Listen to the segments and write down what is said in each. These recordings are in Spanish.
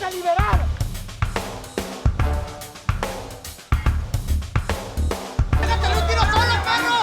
a liberar. ¡Déjate un tiro solo, perro!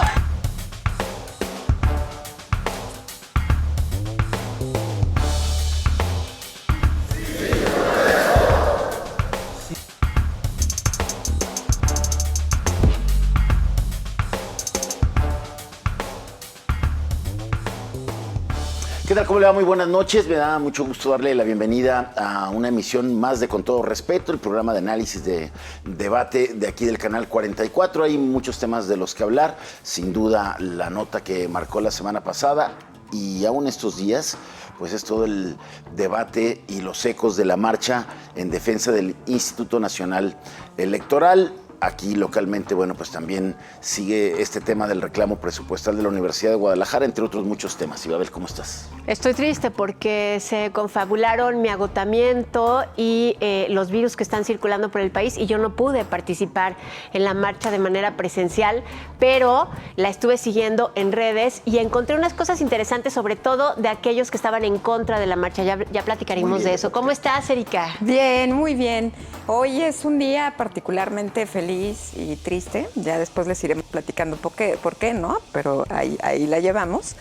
¿Qué tal? ¿Cómo le va? Muy buenas noches. Me da mucho gusto darle la bienvenida a una emisión más de Con Todo Respeto, el programa de análisis de debate de aquí del Canal 44. Hay muchos temas de los que hablar. Sin duda, la nota que marcó la semana pasada y aún estos días, pues es todo el debate y los ecos de la marcha en defensa del Instituto Nacional Electoral. Aquí localmente, bueno, pues también sigue este tema del reclamo presupuestal de la Universidad de Guadalajara, entre otros muchos temas. Ibabel, ¿cómo estás? Estoy triste porque se confabularon mi agotamiento y los virus que están circulando por el país y yo no pude participar en la marcha de manera presencial, pero la estuve siguiendo en redes y encontré unas cosas interesantes, sobre todo de aquellos que estaban en contra de la marcha. Ya platicaremos de eso. ¿Cómo estás, Erika? Bien, muy bien. Hoy es un día particularmente feliz y triste. Ya después les iremos platicando por qué, ¿no? Pero ahí la llevamos.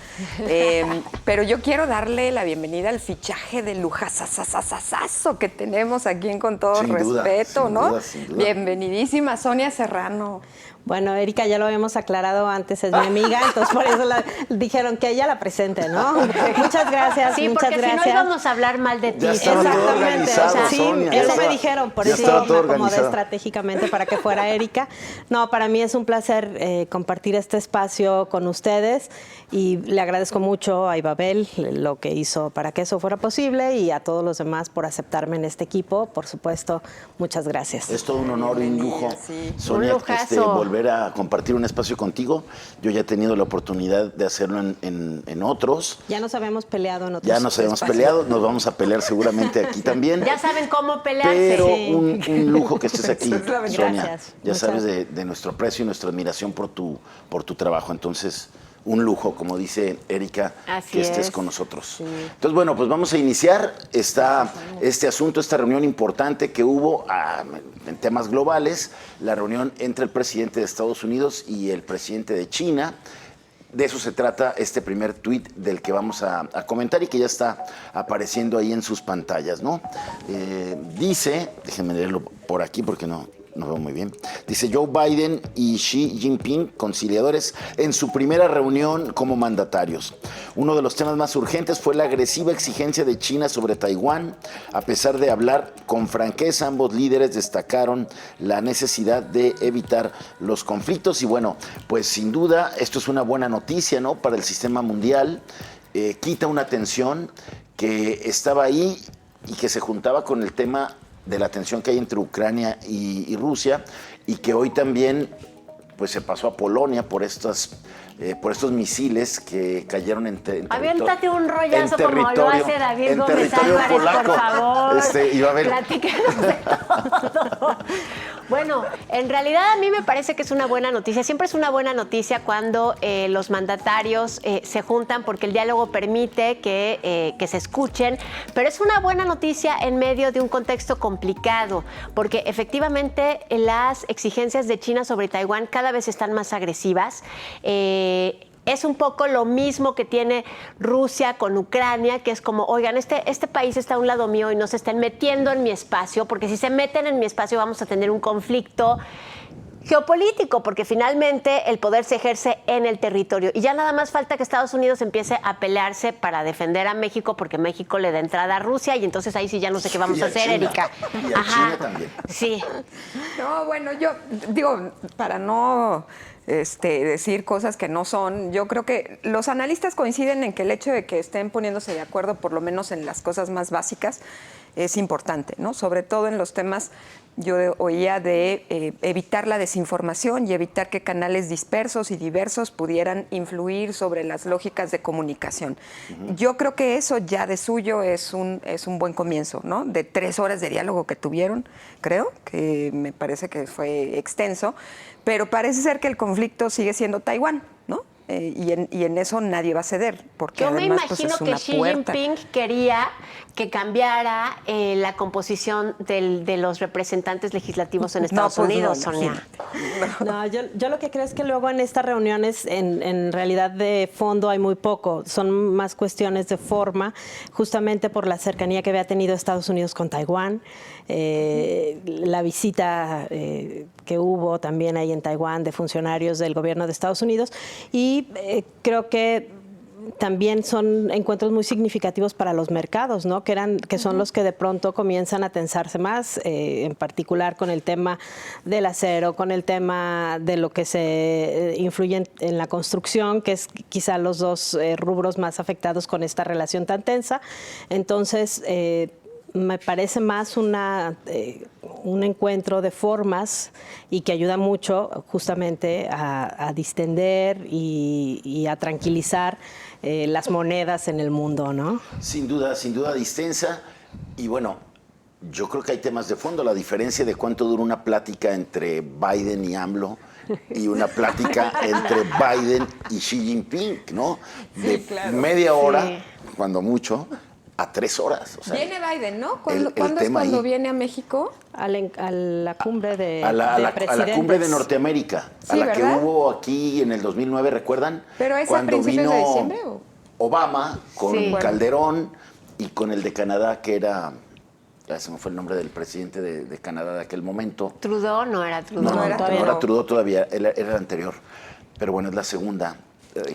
Pero yo quiero darle la bienvenida al fichaje de lujasasasasazo que tenemos aquí en Con Todo Respeto, ¿no? Sin duda. Bienvenidísima Sonia Serrano. Bueno, Erika, ya lo habíamos aclarado antes, es mi amiga, entonces por eso dijeron que ella la presente, ¿no? Muchas gracias, Sí, muchas porque gracias. si no íbamos a hablar mal de ti. Ya estaba todo organizado, o sea, sí, Sonia, eso ya me dijeron, por ya eso estaba me todo acomodé organizado. estratégicamente para que fuera Erika. No, para mí es un placer compartir este espacio con ustedes y le agradezco mucho a Ibabel lo que hizo para que eso fuera posible y a todos los demás por aceptarme en este equipo. Por supuesto, muchas gracias. Es todo un honor y un lujo, Sí. Sonia, Un lujazo. volver a compartir un espacio contigo. Yo ya he tenido la oportunidad de hacerlo en otros. Ya nos habíamos peleado en otros Ya nos habíamos espacios. peleado, nos vamos a pelear seguramente aquí también. Ya saben cómo pelearse. Pero Sí. un lujo que estés aquí, Eso es la verdad. Sonia. Gracias. Ya Muchas- sabes de nuestro aprecio y nuestra admiración por tu trabajo. Entonces, un lujo, como dice Erika, Así que estés es. con nosotros. Entonces, bueno, pues vamos a iniciar este asunto, esta reunión importante que hubo en temas globales, la reunión entre el presidente de Estados Unidos y el presidente de China. De eso se trata este primer tuit del que vamos a comentar y que ya está apareciendo ahí en sus pantallas, ¿no? Dice, déjenme leerlo por aquí porque no veo muy bien. Dice: Joe Biden y Xi Jinping, conciliadores, en su primera reunión como mandatarios. Uno de los temas más urgentes fue la agresiva exigencia de China sobre Taiwán. A pesar de hablar con franqueza, ambos líderes destacaron la necesidad de evitar los conflictos. Y bueno, pues sin duda esto es una buena noticia, ¿no?, para el sistema mundial. Quita una tensión que estaba ahí y que se juntaba con el tema de la tensión que hay entre Ucrania y Rusia, y que hoy también pues se pasó a Polonia por estos misiles que cayeron en territorio. Aviéntate un rollazo como lo hace David Gómez Álvarez, polaco. por favor. Ibabel. Platícanos de todo. Bueno, en realidad a mí me parece que es una buena noticia. Siempre es una buena noticia cuando los mandatarios se juntan porque el diálogo permite que se escuchen, pero es una buena noticia en medio de un contexto complicado, porque efectivamente las exigencias de China sobre Taiwán cada vez están más agresivas. Es un poco lo mismo que tiene Rusia con Ucrania, que es como, oigan, este país está a un lado mío y no se estén metiendo en mi espacio, porque si se meten en mi espacio vamos a tener un conflicto geopolítico, porque finalmente el poder se ejerce en el territorio. Y ya nada más falta que Estados Unidos empiece a pelearse para defender a México, porque México le da entrada a Rusia, y entonces ahí sí ya no sé qué vamos Y a a hacer, China. Erika. Y a China también. Sí. No, bueno, yo digo, para no decir cosas que no son, yo creo que los analistas coinciden en que el hecho de que estén poniéndose de acuerdo, por lo menos en las cosas más básicas, es importante, ¿no? Sobre todo en los temas, yo oía de evitar la desinformación y evitar que canales dispersos y diversos pudieran influir sobre las lógicas de comunicación. Yo creo que eso ya de suyo es un buen comienzo, ¿no? De 3 horas de diálogo que tuvieron, creo, que me parece que fue extenso, pero parece ser que el conflicto sigue siendo Taiwán, ¿no? y en eso nadie va a ceder, porque Yo me además pues, imagino es que una Xi puerta. Jinping quería que cambiara la composición de los representantes legislativos en Estados pues, Unidos, no, Sonia. imagínate. No, yo lo que creo es que luego en estas reuniones, en realidad de fondo hay muy poco, son más cuestiones de forma, justamente por la cercanía que había tenido Estados Unidos con Taiwán, la visita que hubo también ahí en Taiwán de funcionarios del gobierno de Estados Unidos, y creo que también son encuentros muy significativos para los mercados, ¿no? Que son los que de pronto comienzan a tensarse más, en particular con el tema del acero, con el tema de lo que se influye en la construcción, que es quizá los dos rubros más afectados con esta relación tan tensa. Entonces, me parece más un encuentro de formas y que ayuda mucho justamente a distender y a tranquilizar las monedas en el mundo, ¿no? Sin duda distensa. Y bueno, yo creo que hay temas de fondo. La diferencia de cuánto dura una plática entre Biden y AMLO y una plática entre Biden y Xi Jinping, ¿no? De media hora, cuando mucho, a 3 horas. O sea, Viene Biden, ¿no? ¿Cuándo el es tema cuando ahí. viene a México? A la cumbre de a la presidentes. cumbre de Norteamérica, a Sí, la que ¿verdad? hubo aquí en el 2009, ¿recuerdan? ¿Pero es a Cuando principios de vino diciembre, o? Obama con Sí. Calderón y con el de Canadá, que era, ya se me fue el nombre del presidente de Canadá de aquel momento. Trudeau no era Trudeau. No, era no Trudeau. era Trudeau todavía, era el anterior. Pero bueno, es la segunda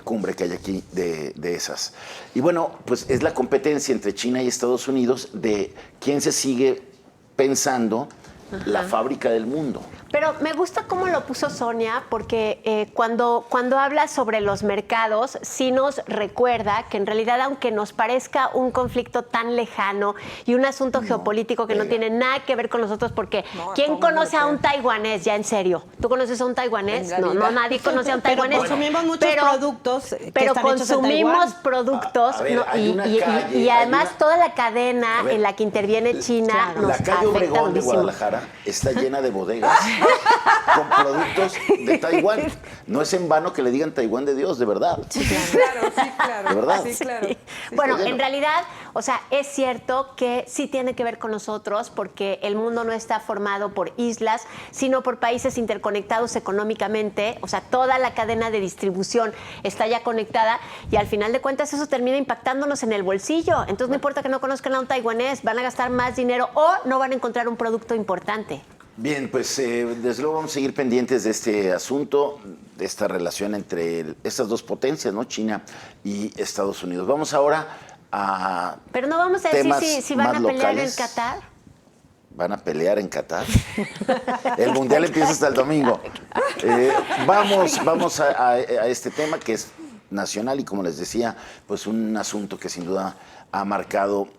cumbre que hay aquí de esas. Y bueno, pues es la competencia entre China y Estados Unidos de quién se sigue pensando la fábrica del mundo. Pero me gusta cómo lo puso Sonia, porque cuando habla sobre los mercados, sí nos recuerda que en realidad, aunque nos parezca un conflicto tan lejano y un asunto geopolítico que no tiene nada que ver con nosotros, porque No, ¿quién ¿cómo conoce no? a un taiwanés? Ya en serio. ¿Tú conoces a un taiwanés? En la No, vida. nadie conoce a un Pero taiwanés. consumimos muchos productos que pero están hechos en consumimos Taiwán. productos A ver, hay una calle, y además hay una- toda la cadena A ver, en la que interviene China claro. nos La calle afecta Obregón de durísimo. Guadalajara está llena de bodegas con productos de Taiwán. No es en vano que le digan Taiwán de Dios, de verdad. Claro, sí, claro. ¿De verdad? Sí, claro. Sí. Sí, Bueno, está en lleno. realidad, o sea, es cierto que sí tiene que ver con nosotros porque el mundo no está formado por islas, sino por países interconectados económicamente. O sea, toda la cadena de distribución está ya conectada y al final de cuentas eso termina impactándonos en el bolsillo. Entonces no importa que no conozcan a un taiwanés, van a gastar más dinero o no van a encontrar un producto importante. Bien, pues desde luego vamos a seguir pendientes de este asunto, de esta relación entre estas dos potencias, ¿no? China y Estados Unidos. Vamos ahora a Pero no vamos a decir temas si van a más pelear locales. en Qatar. ¿Van a pelear en Qatar? El Mundial empieza hasta el domingo. Vamos a este tema que es nacional y, como les decía, pues un asunto que sin duda ha marcado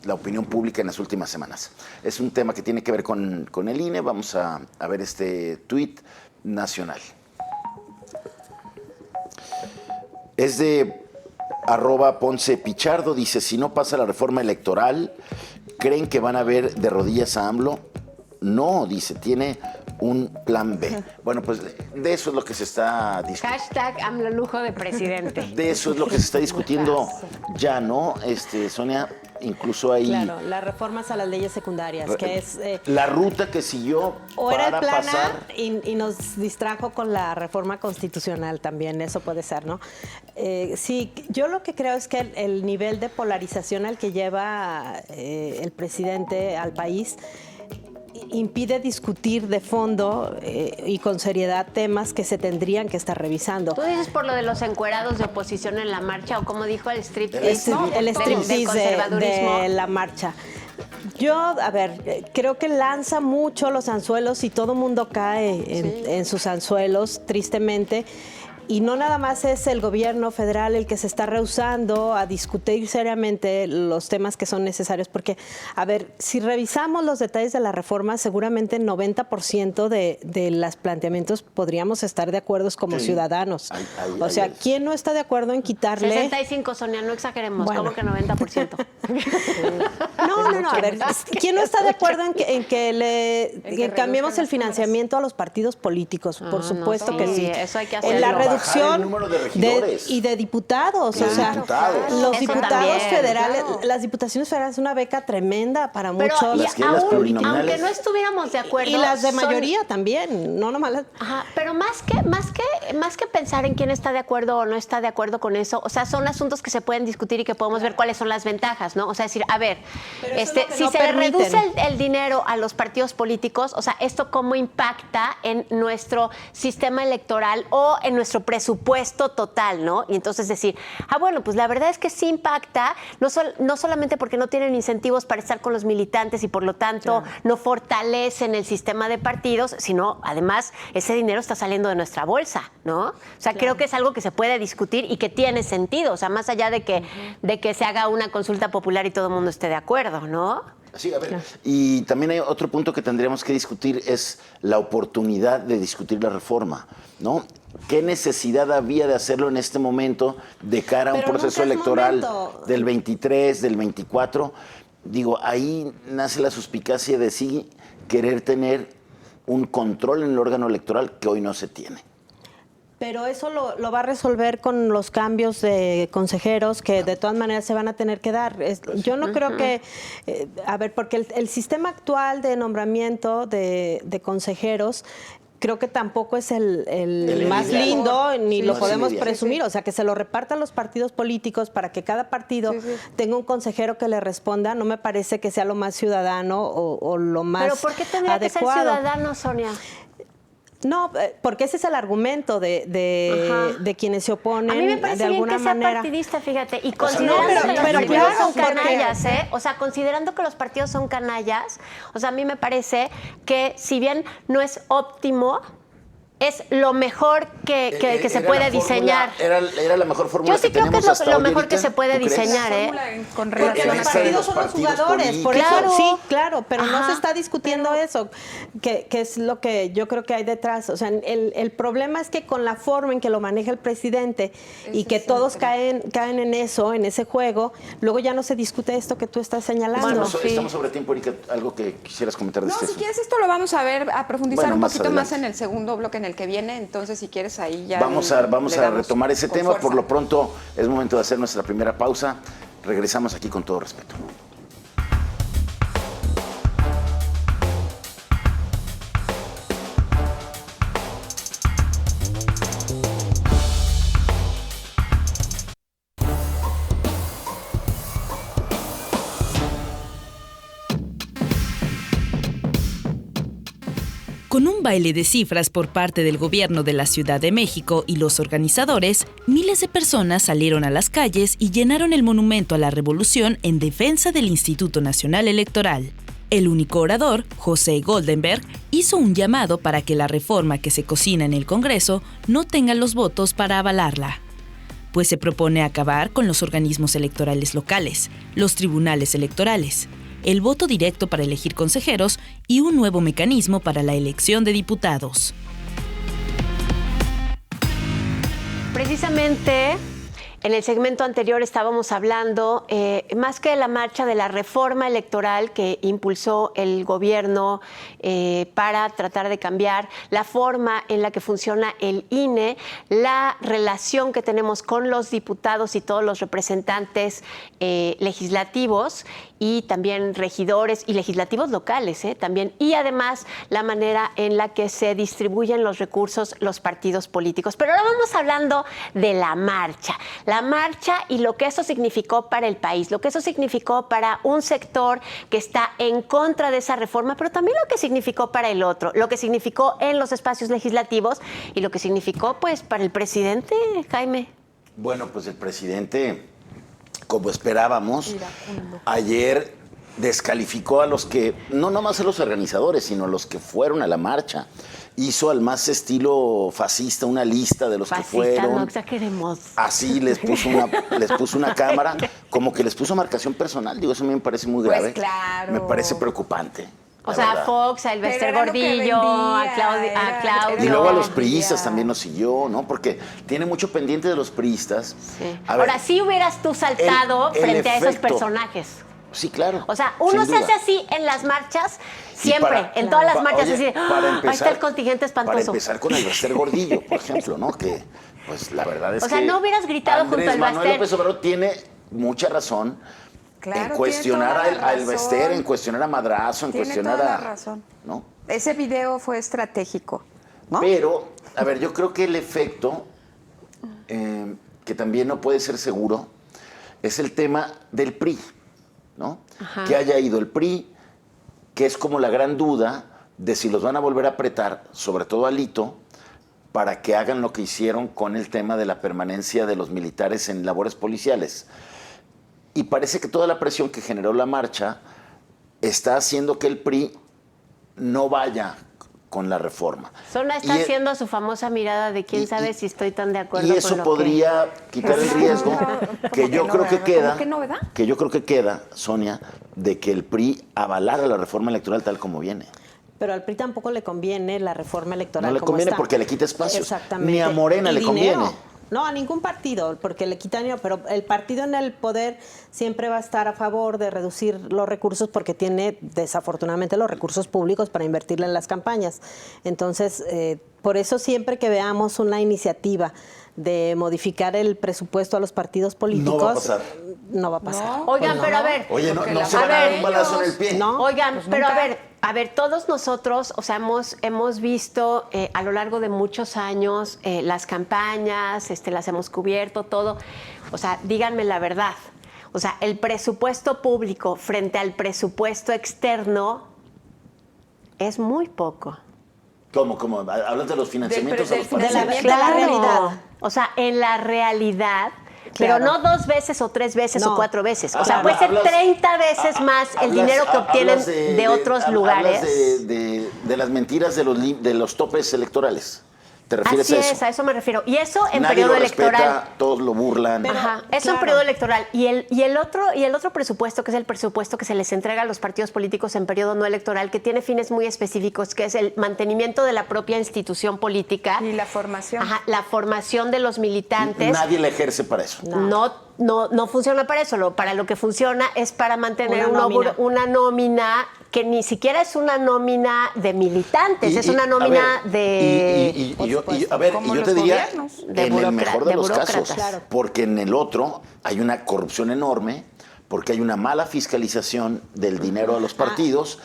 la opinión pública en las últimas semanas. Es un tema que tiene que ver con el INE. Vamos a ver este tuit nacional. Es de @PoncePichardo. Dice, si no pasa la reforma electoral, ¿creen que van a ver de rodillas a AMLO? No, dice, tiene un plan B. Bueno, pues de eso es lo que se está discutiendo. Hashtag AMLO lujo de presidente. De eso es lo que se está discutiendo ya, ¿no? Sonia, incluso hay Claro, las reformas a las leyes secundarias, que es... la ruta que siguió O era el para plan pasar. A y nos distrajo con la reforma constitucional también, eso puede ser, ¿no? Sí, yo lo que creo es que el nivel de polarización al que lleva el presidente al país impide discutir de fondo y con seriedad temas que se tendrían que estar revisando. ¿Tú dices por lo de los encuerados de oposición en la marcha o como dijo el striptease? El del striptease conservadurismo? de la marcha. Yo, a ver, creo que lanza mucho los anzuelos y todo mundo cae en sus anzuelos, tristemente. Y no nada más es el gobierno federal el que se está rehusando a discutir seriamente los temas que son necesarios, porque, a ver, si revisamos los detalles de la reforma, seguramente el 90% de los planteamientos podríamos estar de acuerdo como ciudadanos. O sea, ¿quién no está de acuerdo en quitarle? 65, Sonia, no exageremos, Bueno. como que 90%. No, no, a ver, ¿quién no está de acuerdo en que cambiemos el financiamiento a los partidos políticos? Por supuesto que sí. Eso hay que hacerlo. En la Bajar reducción el número de regidores. y de diputados. Y de o sea, diputados. los Eso diputados también, federales, claro. las diputaciones federales es una beca tremenda para Pero muchos. y Las que las aún, plurinominales. aunque no estuviéramos de acuerdo. Y las de son- mayoría también, no nomás las... Ajá, pero más que pensar en quién está de acuerdo o no está de acuerdo con eso, o sea, son asuntos que se pueden discutir y que podemos ver cuáles son las ventajas, ¿no? O sea, decir, a ver, Pero eso es lo que si no se le permiten. reduce el dinero a los partidos políticos, o sea, ¿esto cómo impacta en nuestro sistema electoral o en nuestro presupuesto total, ¿no? Y entonces decir, bueno, pues la verdad es que sí impacta, no solamente porque no tienen incentivos para estar con los militantes y por lo tanto no fortalecen el sistema de partidos, sino además ese dinero está saliendo de nuestra bolsa, ¿no? O sea, creo que es algo que se puede discutir y que tiene sentido, o sea, más allá de que se haga una consulta popular y todo el mundo esté de acuerdo, ¿no? Sí, a ver. Y también hay otro punto que tendríamos que discutir, es la oportunidad de discutir la reforma, ¿no? ¿Qué necesidad había de hacerlo en este momento de cara a un Pero proceso nunca es electoral momento. del 23, del 24? Digo, ahí nace la suspicacia de sí querer tener un control en el órgano electoral que hoy no se tiene. Pero eso lo va a resolver con los cambios de consejeros que de todas maneras se van a tener que dar. Yo no creo que, a ver, porque el sistema actual de nombramiento de consejeros creo que tampoco es el más ideal. lindo, ni Sí, lo no es podemos el ideal. presumir. O sea, que se lo repartan los partidos políticos para que cada partido tenga un consejero que le responda, no me parece que sea lo más ciudadano o lo más Pero ¿por qué tendría adecuado. que ser ciudadano, Sonia? No, porque ese es el argumento de quienes se oponen A mí me de parece bien alguna que sea manera. partidista, fíjate, y sea, considerando no, pero que los claro, partidos son porque- canallas, O sea, considerando que los partidos son canallas, o sea, a mí me parece que si bien no es óptimo, es lo mejor que se Era puede la fórmula- diseñar. Era la mejor fórmula Yo sí creo que teníamos es hasta lo hoy, mejor que Erika, se puede ¿tú crees? diseñar, Con Porque relación los esta de partidos los son los partidos jugadores, por eso políticos. sí, claro, pero no Ajá. se está discutiendo eso, que es lo que yo creo que hay detrás. O sea, el problema es que con la forma en que lo maneja el presidente y que todos caen en eso, en ese juego, luego ya no se discute esto que tú estás señalando. Bueno, Estamos sobre tiempo, Erika. ¿Algo que quisieras comentar de No, este si asunto? quieres esto lo vamos a ver, a profundizar Bueno, un más poquito más adelante. en el segundo bloque en el que viene, entonces si quieres ahí ya Vamos le a damos retomar ese con tema. fuerza. Por lo pronto es momento de hacer nuestra primera pausa. Regresamos aquí con todo respeto. Con un baile de cifras por parte del gobierno de la Ciudad de México y los organizadores, miles de personas salieron a las calles y llenaron el Monumento a la Revolución en defensa del Instituto Nacional Electoral. El único orador, José Goldenberg, hizo un llamado para que la reforma que se cocina en el Congreso no tenga los votos para avalarla, pues se propone acabar con los organismos electorales locales, los tribunales electorales, el voto directo para elegir consejeros y un nuevo mecanismo para la elección de diputados. Precisamente en el segmento anterior estábamos hablando más que de la marcha, de la reforma electoral que impulsó el gobierno para tratar de cambiar la forma en la que funciona el INE, la relación que tenemos con los diputados y todos los representantes legislativos y también regidores y legislativos locales también, y además la manera en la que se distribuyen los recursos los partidos políticos. Pero ahora vamos hablando de la marcha y lo que eso significó para el país, lo que eso significó para un sector que está en contra de esa reforma, pero también lo que significó para el otro, lo que significó en los espacios legislativos y lo que significó pues para el presidente, Jaime. Bueno, pues el presidente, como esperábamos, ayer descalificó a los que, no nomás a los organizadores, sino a los que fueron a la marcha. Hizo al más estilo fascista una lista de los que fueron. No exageremos. Así les puso una cámara, como que les puso marcación personal. Digo, eso a mí me parece muy grave. claro. Me parece preocupante. O la sea, a verdad. Fox, a Elvester Pero era lo que Gordillo, a vendía, Claudio. Y luego a los No, priistas ya. también nos siguió, ¿no? Porque tiene mucho pendiente de los priistas. Sí. A ver, Ahora sí hubieras tú saltado el frente a esos efecto. personajes. Sí, claro. O sea, uno sin se duda. hace así en las marchas, Y siempre, en todas las marchas, oye, así de, ahí está el contingente espantoso. Para empezar con el Baster Gordillo, por ejemplo, ¿no? Que, pues, la verdad es que... O sea, no hubieras gritado junto Andrés al Manuel Baster. López Obrador tiene mucha razón Claro, en cuestionar tiene toda la al Baster, razón. en cuestionar a Madrazo, en Tiene cuestionar toda la a... razón. ¿no? Ese video fue estratégico, ¿no? Pero, a ver, yo creo que el efecto, que también no puede ser seguro, es el tema del PRI, ¿no? Ajá. Que haya ido el PRI, que es como la gran duda de si los van a volver a apretar, sobre todo a Alito, para que hagan lo que hicieron con el tema de la permanencia de los militares en labores policiales. Y parece que toda la presión que generó la marcha está haciendo que el PRI no vaya con la reforma. Zona está Y haciendo su famosa mirada de quién sabe si estoy tan de acuerdo y eso con lo podría quitar el riesgo que yo creo que queda, ¿Cómo que no, verdad? que yo creo que queda, Sonia, de que el PRI avalara la reforma electoral tal como viene. Pero al PRI tampoco le conviene la reforma electoral. No le como conviene está. porque le quita espacios. Exactamente. Ni a Morena Y le dinero. conviene. No, a ningún partido, porque le quitan dinero, pero el partido en el poder siempre va a estar a favor de reducir los recursos porque tiene desafortunadamente los recursos públicos para invertirle en las campañas. Entonces, por eso siempre que veamos una iniciativa de modificar el presupuesto a los partidos políticos, No va a pasar. No va a pasar. Oigan, pero a ver. Oye, no, Porque no la se van a dar un ellos- balazo en el pie. No. Oigan, Pues pero nunca. a ver, todos nosotros, o sea, hemos visto a lo largo de muchos años las campañas, las hemos cubierto, todo. O sea, díganme la verdad. O sea, el presupuesto público frente al presupuesto externo es muy poco. ¿Cómo? Hablas de los financiamientos Del a los partidos. financiamiento. De la realidad. O sea, en la realidad, pero Claro. no 2 veces o 3 veces No. o 4 veces. O sea, Hablas- puede ser hablas- 30 veces más el dinero que obtienen hablas de otros lugares. Hablas de las mentiras de los topes electorales. ¿Te refieres Así a eso? es, a eso me refiero. Y eso en Nadie periodo lo respeta, electoral. todos lo burlan. Pero- Ajá, eso en claro. periodo electoral. Y el otro presupuesto, que es el presupuesto que se les entrega a los partidos políticos en periodo no electoral, que tiene fines muy específicos, que es el mantenimiento de la propia institución política. Y la formación. Ajá, la formación de los militantes. Nadie le ejerce para eso. No funciona para eso. Para lo que funciona es para mantener una nómina que ni siquiera es una nómina de militantes, es una nómina de... yo Como te los diría, gobiernos. De en el mejor de los burócratas. casos, Claro. porque en el otro hay una corrupción enorme, porque hay una mala fiscalización del dinero a los partidos,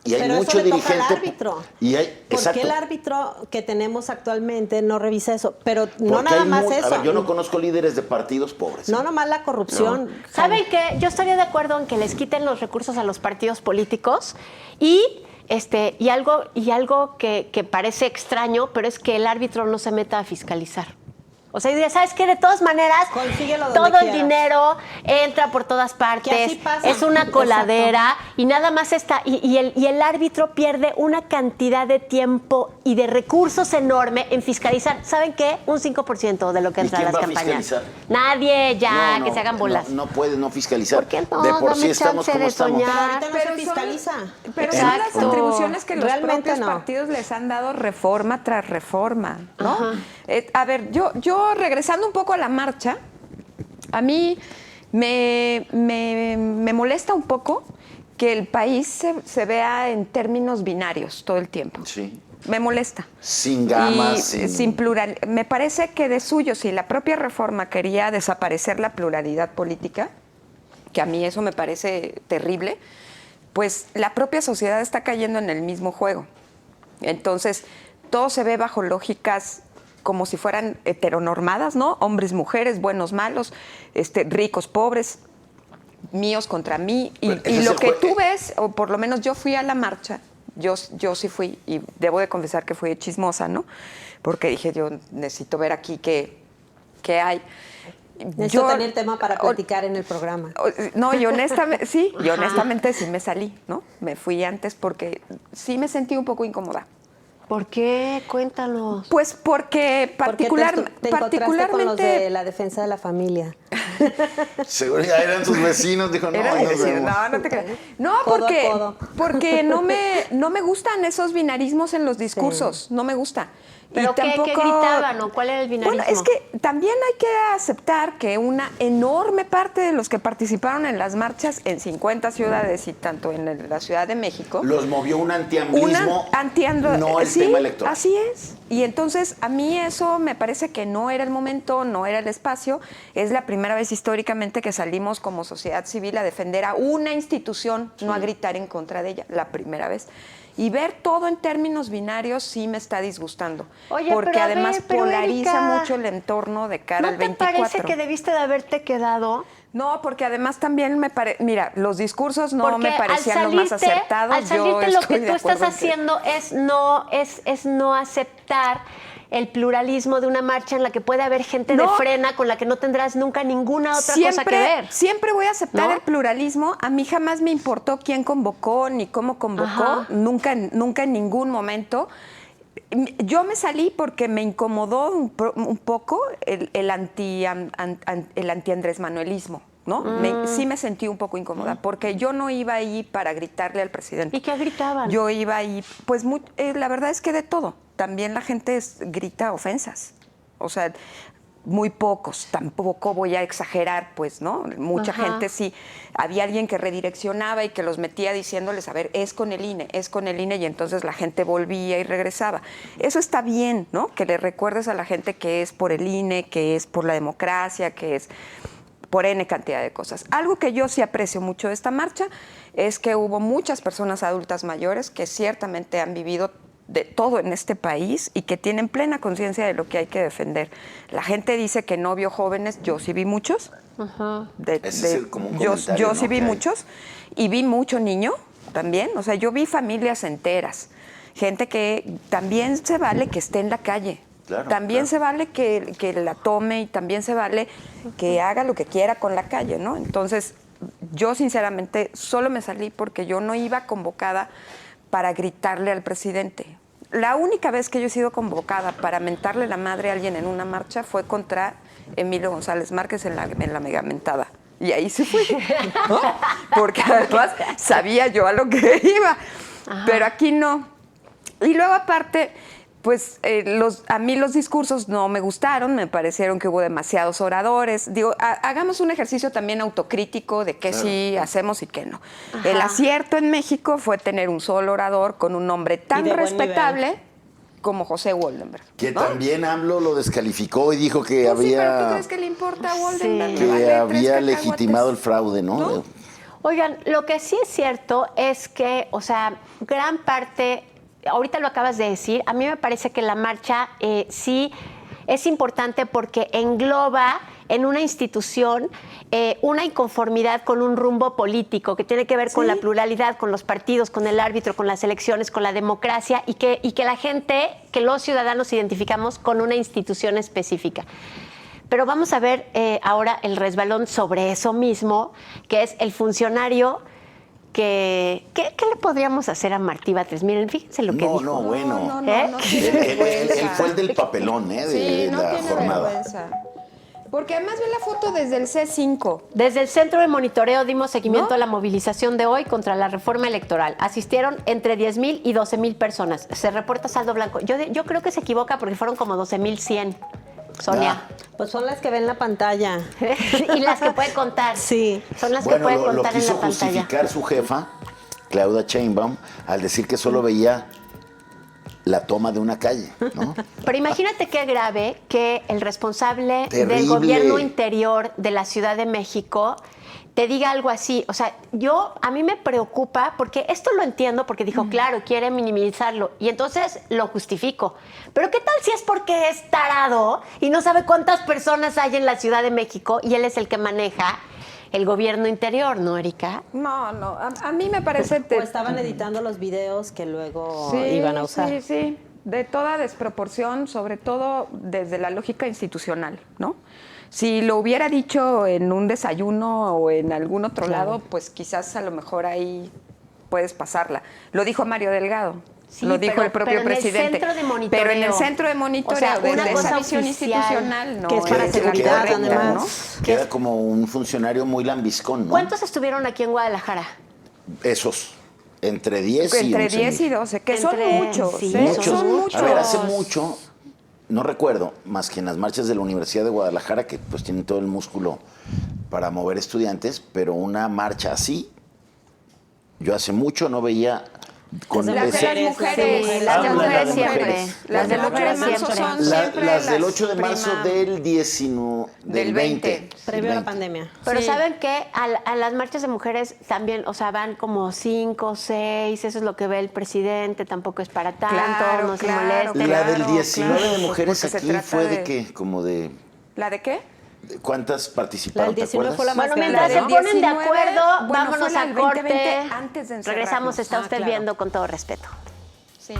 y hay Pero mucho eso le toca dirigente... al árbitro. Y hay, ¿Por exacto. qué el árbitro que tenemos actualmente no revisa eso? Pero no Porque nada hay más a eso. ver, yo no conozco líderes de partidos pobres. No nomás la corrupción. ¿Saben qué? Yo estaría de acuerdo en que les quiten los recursos a los partidos políticos y algo que parece extraño, pero es que el árbitro no se meta a fiscalizar. O sea, yo diría, ¿sabes qué? De todas maneras, Consíguelo donde todo el quieras. dinero entra por todas partes, así pasa. es una coladera y nada más está. Y el árbitro pierde una cantidad de tiempo y de recursos enorme en fiscalizar. ¿Saben qué? Un 5% de lo que ¿Y entra a quién las va a campañas. fiscalizar? Nadie, ya, No, que se hagan bolas. No puede no fiscalizar. ¿Por qué no? De por sí Dame estamos chance como de estamos. soñar. Pero ahorita no se son- fiscaliza. Pero son Exacto. las atribuciones que los Realmente propios no. partidos les han dado reforma tras reforma, ¿no? A ver, yo regresando un poco a la marcha, a mí me molesta un poco que el país se vea en términos binarios todo el tiempo. Sí. Me molesta. Sin gamas, Y sin plural. Me parece que de suyo, si la propia reforma quería desaparecer la pluralidad política, que a mí eso me parece terrible, pues la propia sociedad está cayendo en el mismo juego. Entonces, todo se ve bajo lógicas como si fueran heteronormadas, ¿no? Hombres, mujeres, buenos, malos, ricos, pobres, míos contra mí. Pero ese Y es lo el que jue- tú ves, o por lo menos yo fui a la marcha, yo sí fui, y debo de confesar que fui chismosa, ¿no? Porque dije, yo necesito ver aquí qué hay. Necesito tener tema para platicar en el programa. No, y honestamente, sí, y honestamente sí me salí, ¿no? Me fui antes porque sí me sentí un poco incómoda. ¿Por qué? Cuéntanos. Pues porque Porque te encontraste con los de particularmente... la defensa de la familia. Seguro ya eran sus vecinos, dijo, no, Era ahí nos decir, vemos. no te creas. No, Codo a codo. porque no me gustan esos binarismos en los discursos, no me gusta. ¿Pero qué gritaban o cuál era el binarismo? Bueno, es que también hay que aceptar que una enorme parte de los que participaron en las marchas en 50 ciudades y tanto en la Ciudad de México... Los movió un antiamblismo, no el tema electoral. Así es. Y entonces a mí eso me parece que no era el momento, no era el espacio. Es la primera vez históricamente que salimos como sociedad civil a defender a una institución, no a gritar en contra de ella, la primera vez. Y ver todo en términos binarios sí me está disgustando. Oye, porque pero además polariza Erika, mucho el entorno de cara al 24. ¿No te parece que debiste de haberte quedado? No, porque además también mira, los discursos no Porque me parecían los más acertados. Al salirte Yo lo que estoy de tú estás acuerdo en que- haciendo es no aceptar el pluralismo de una marcha en la que puede haber gente de No. frena con la que no tendrás nunca ninguna otra cosa que ver. Siempre voy a aceptar ¿No? el pluralismo. A mí jamás me importó quién convocó ni cómo convocó. Ajá. Nunca en ningún momento. Yo me salí porque me incomodó un poco el anti-Andrés Manuelismo, ¿no? Sí me sentí un poco incómoda, porque yo no iba ahí para gritarle al presidente. ¿Y qué gritaban? Yo iba ahí, pues la verdad es que de todo. También la gente grita ofensas. O sea, muy pocos, tampoco voy a exagerar, pues, ¿no? Mucha Ajá. gente sí. Había alguien que redireccionaba y que los metía diciéndoles, a ver, es con el INE, y entonces la gente volvía y regresaba. Eso está bien, ¿no? Que le recuerdes a la gente que es por el INE, que es por la democracia, que es por N cantidad de cosas. Algo que yo sí aprecio mucho de esta marcha es que hubo muchas personas adultas mayores que ciertamente han vivido de todo en este país y que tienen plena conciencia de lo que hay que defender. La gente dice que no vio jóvenes, yo sí vi muchos. Ajá. Ese es el común yo comentario, sí ¿no? vi que hay. muchos y vi mucho niño también. O sea, yo vi familias enteras, gente que también se vale que esté en la calle. Claro, También claro. se vale que la tome y también se vale que haga lo que quiera con la calle, ¿no? Entonces, yo sinceramente solo me salí porque yo no iba convocada para gritarle al presidente. La única vez que yo he sido convocada para mentarle la madre a alguien en una marcha fue contra Emilio González Márquez en la megamentada. Y ahí se fue, ¿no? Porque además sabía yo a lo que iba. Ajá. Pero aquí no. Y luego aparte, pues a mí los discursos no me gustaron, me parecieron que hubo demasiados oradores. Digo, hagamos un ejercicio también autocrítico de qué Claro. sí hacemos y qué no. Ajá. El acierto en México fue tener un solo orador con un nombre tan Y de buen respetable como José Woldenberg. Que ¿no? también AMLO lo descalificó y dijo que Pues sí, pero ¿tú había, crees que le importa a Woldenberg? Sí. Le que vale tres había cacahuates. legitimado el fraude, ¿no? ¿No? Oigan, lo que sí es cierto es que, o sea, gran parte, ahorita lo acabas de decir, a mí me parece que la marcha sí es importante porque engloba en una institución una inconformidad con un rumbo político que tiene que ver con Sí. la pluralidad, con los partidos, con el árbitro, con las elecciones, con la democracia y que la gente, que los ciudadanos identificamos con una institución específica. Pero vamos a ver ahora el resbalón sobre eso mismo, que es el funcionario que... ¿Qué le podríamos hacer a Martí Batres? Miren, fíjense lo que No, dijo. no, bueno. No tiene Él vergüenza. fue el del papelón, ¿eh? Sí, De no la tiene jornada. vergüenza. Porque además ve la foto desde el C5. Desde el Centro de Monitoreo dimos seguimiento ¿No? a la movilización de hoy contra la reforma electoral. Asistieron entre 10,000 y 12,000 personas. Se reporta saldo blanco. Yo creo que se equivoca porque fueron como 12,100, Sonia. Pues son las que ven la pantalla. Y las que puede contar. Sí. Son las que Bueno, puede lo contar en quiso la pantalla. justificar su jefa, Claudia Sheinbaum, al decir que solo veía la toma de una calle, ¿no? Pero imagínate qué grave que el responsable del Terrible. gobierno interior de la Ciudad de México te diga algo así. O sea, a mí me preocupa porque esto lo entiendo porque dijo, claro, quiere minimizarlo y entonces lo justifico. Pero ¿qué tal si es porque es tarado y no sabe cuántas personas hay en la Ciudad de México y él es el que maneja el gobierno interior, ¿no, Erika? No, a mí me parece... O estaban editando los videos que luego Sí, iban a usar. Sí, de toda desproporción, sobre todo desde la lógica institucional, ¿no? Si lo hubiera dicho en un desayuno o en algún otro lado, pues quizás a lo mejor ahí puedes pasarla. Lo dijo Mario Delgado. Sí, lo dijo pero- el propio pero en el presidente. centro de monitoreo. Pero en el centro de monitoreo, O sea, una desde cosa esa visión oficial, institucional, no que es para la seguridad, correcta, además. ¿no? Queda como un funcionario muy lambiscón, ¿no? ¿Cuántos estuvieron aquí en Guadalajara? Esos, entre 10 y Entre 11 10 y mil. 12, que son Entre- muchos, sí, ¿eh? Muchos. Son muchos. A ver, hace mucho no recuerdo, más que en las marchas de la Universidad de Guadalajara, que pues tienen todo el músculo para mover estudiantes, pero una marcha así, yo hace mucho no veía con Las de las mujeres, Sí, las de las mujeres de siempre. mujeres. Las del 8 de marzo siempre. son siempre las del 8 de marzo prima- del 19, del 20. Previo a la 20. pandemia. Pero Sí. ¿saben qué? A las marchas de mujeres también, o sea, van como 5, 6, eso es lo que ve el presidente, tampoco es para tanto, Claro, no se claro, molesten. La del Claro, 19 claro, de mujeres porque se aquí trata fue de de- qué, como de ¿La de qué? ¿cuántas La participaron? del 19 ¿te fue la acuerdas? más Bueno, grande, mientras se ¿no? ponen de 19, acuerdo, bueno, vámonos fue la a del corte. 2020 antes de encerrarnos. Regresamos, está usted claro. viendo con todo respeto. Sí.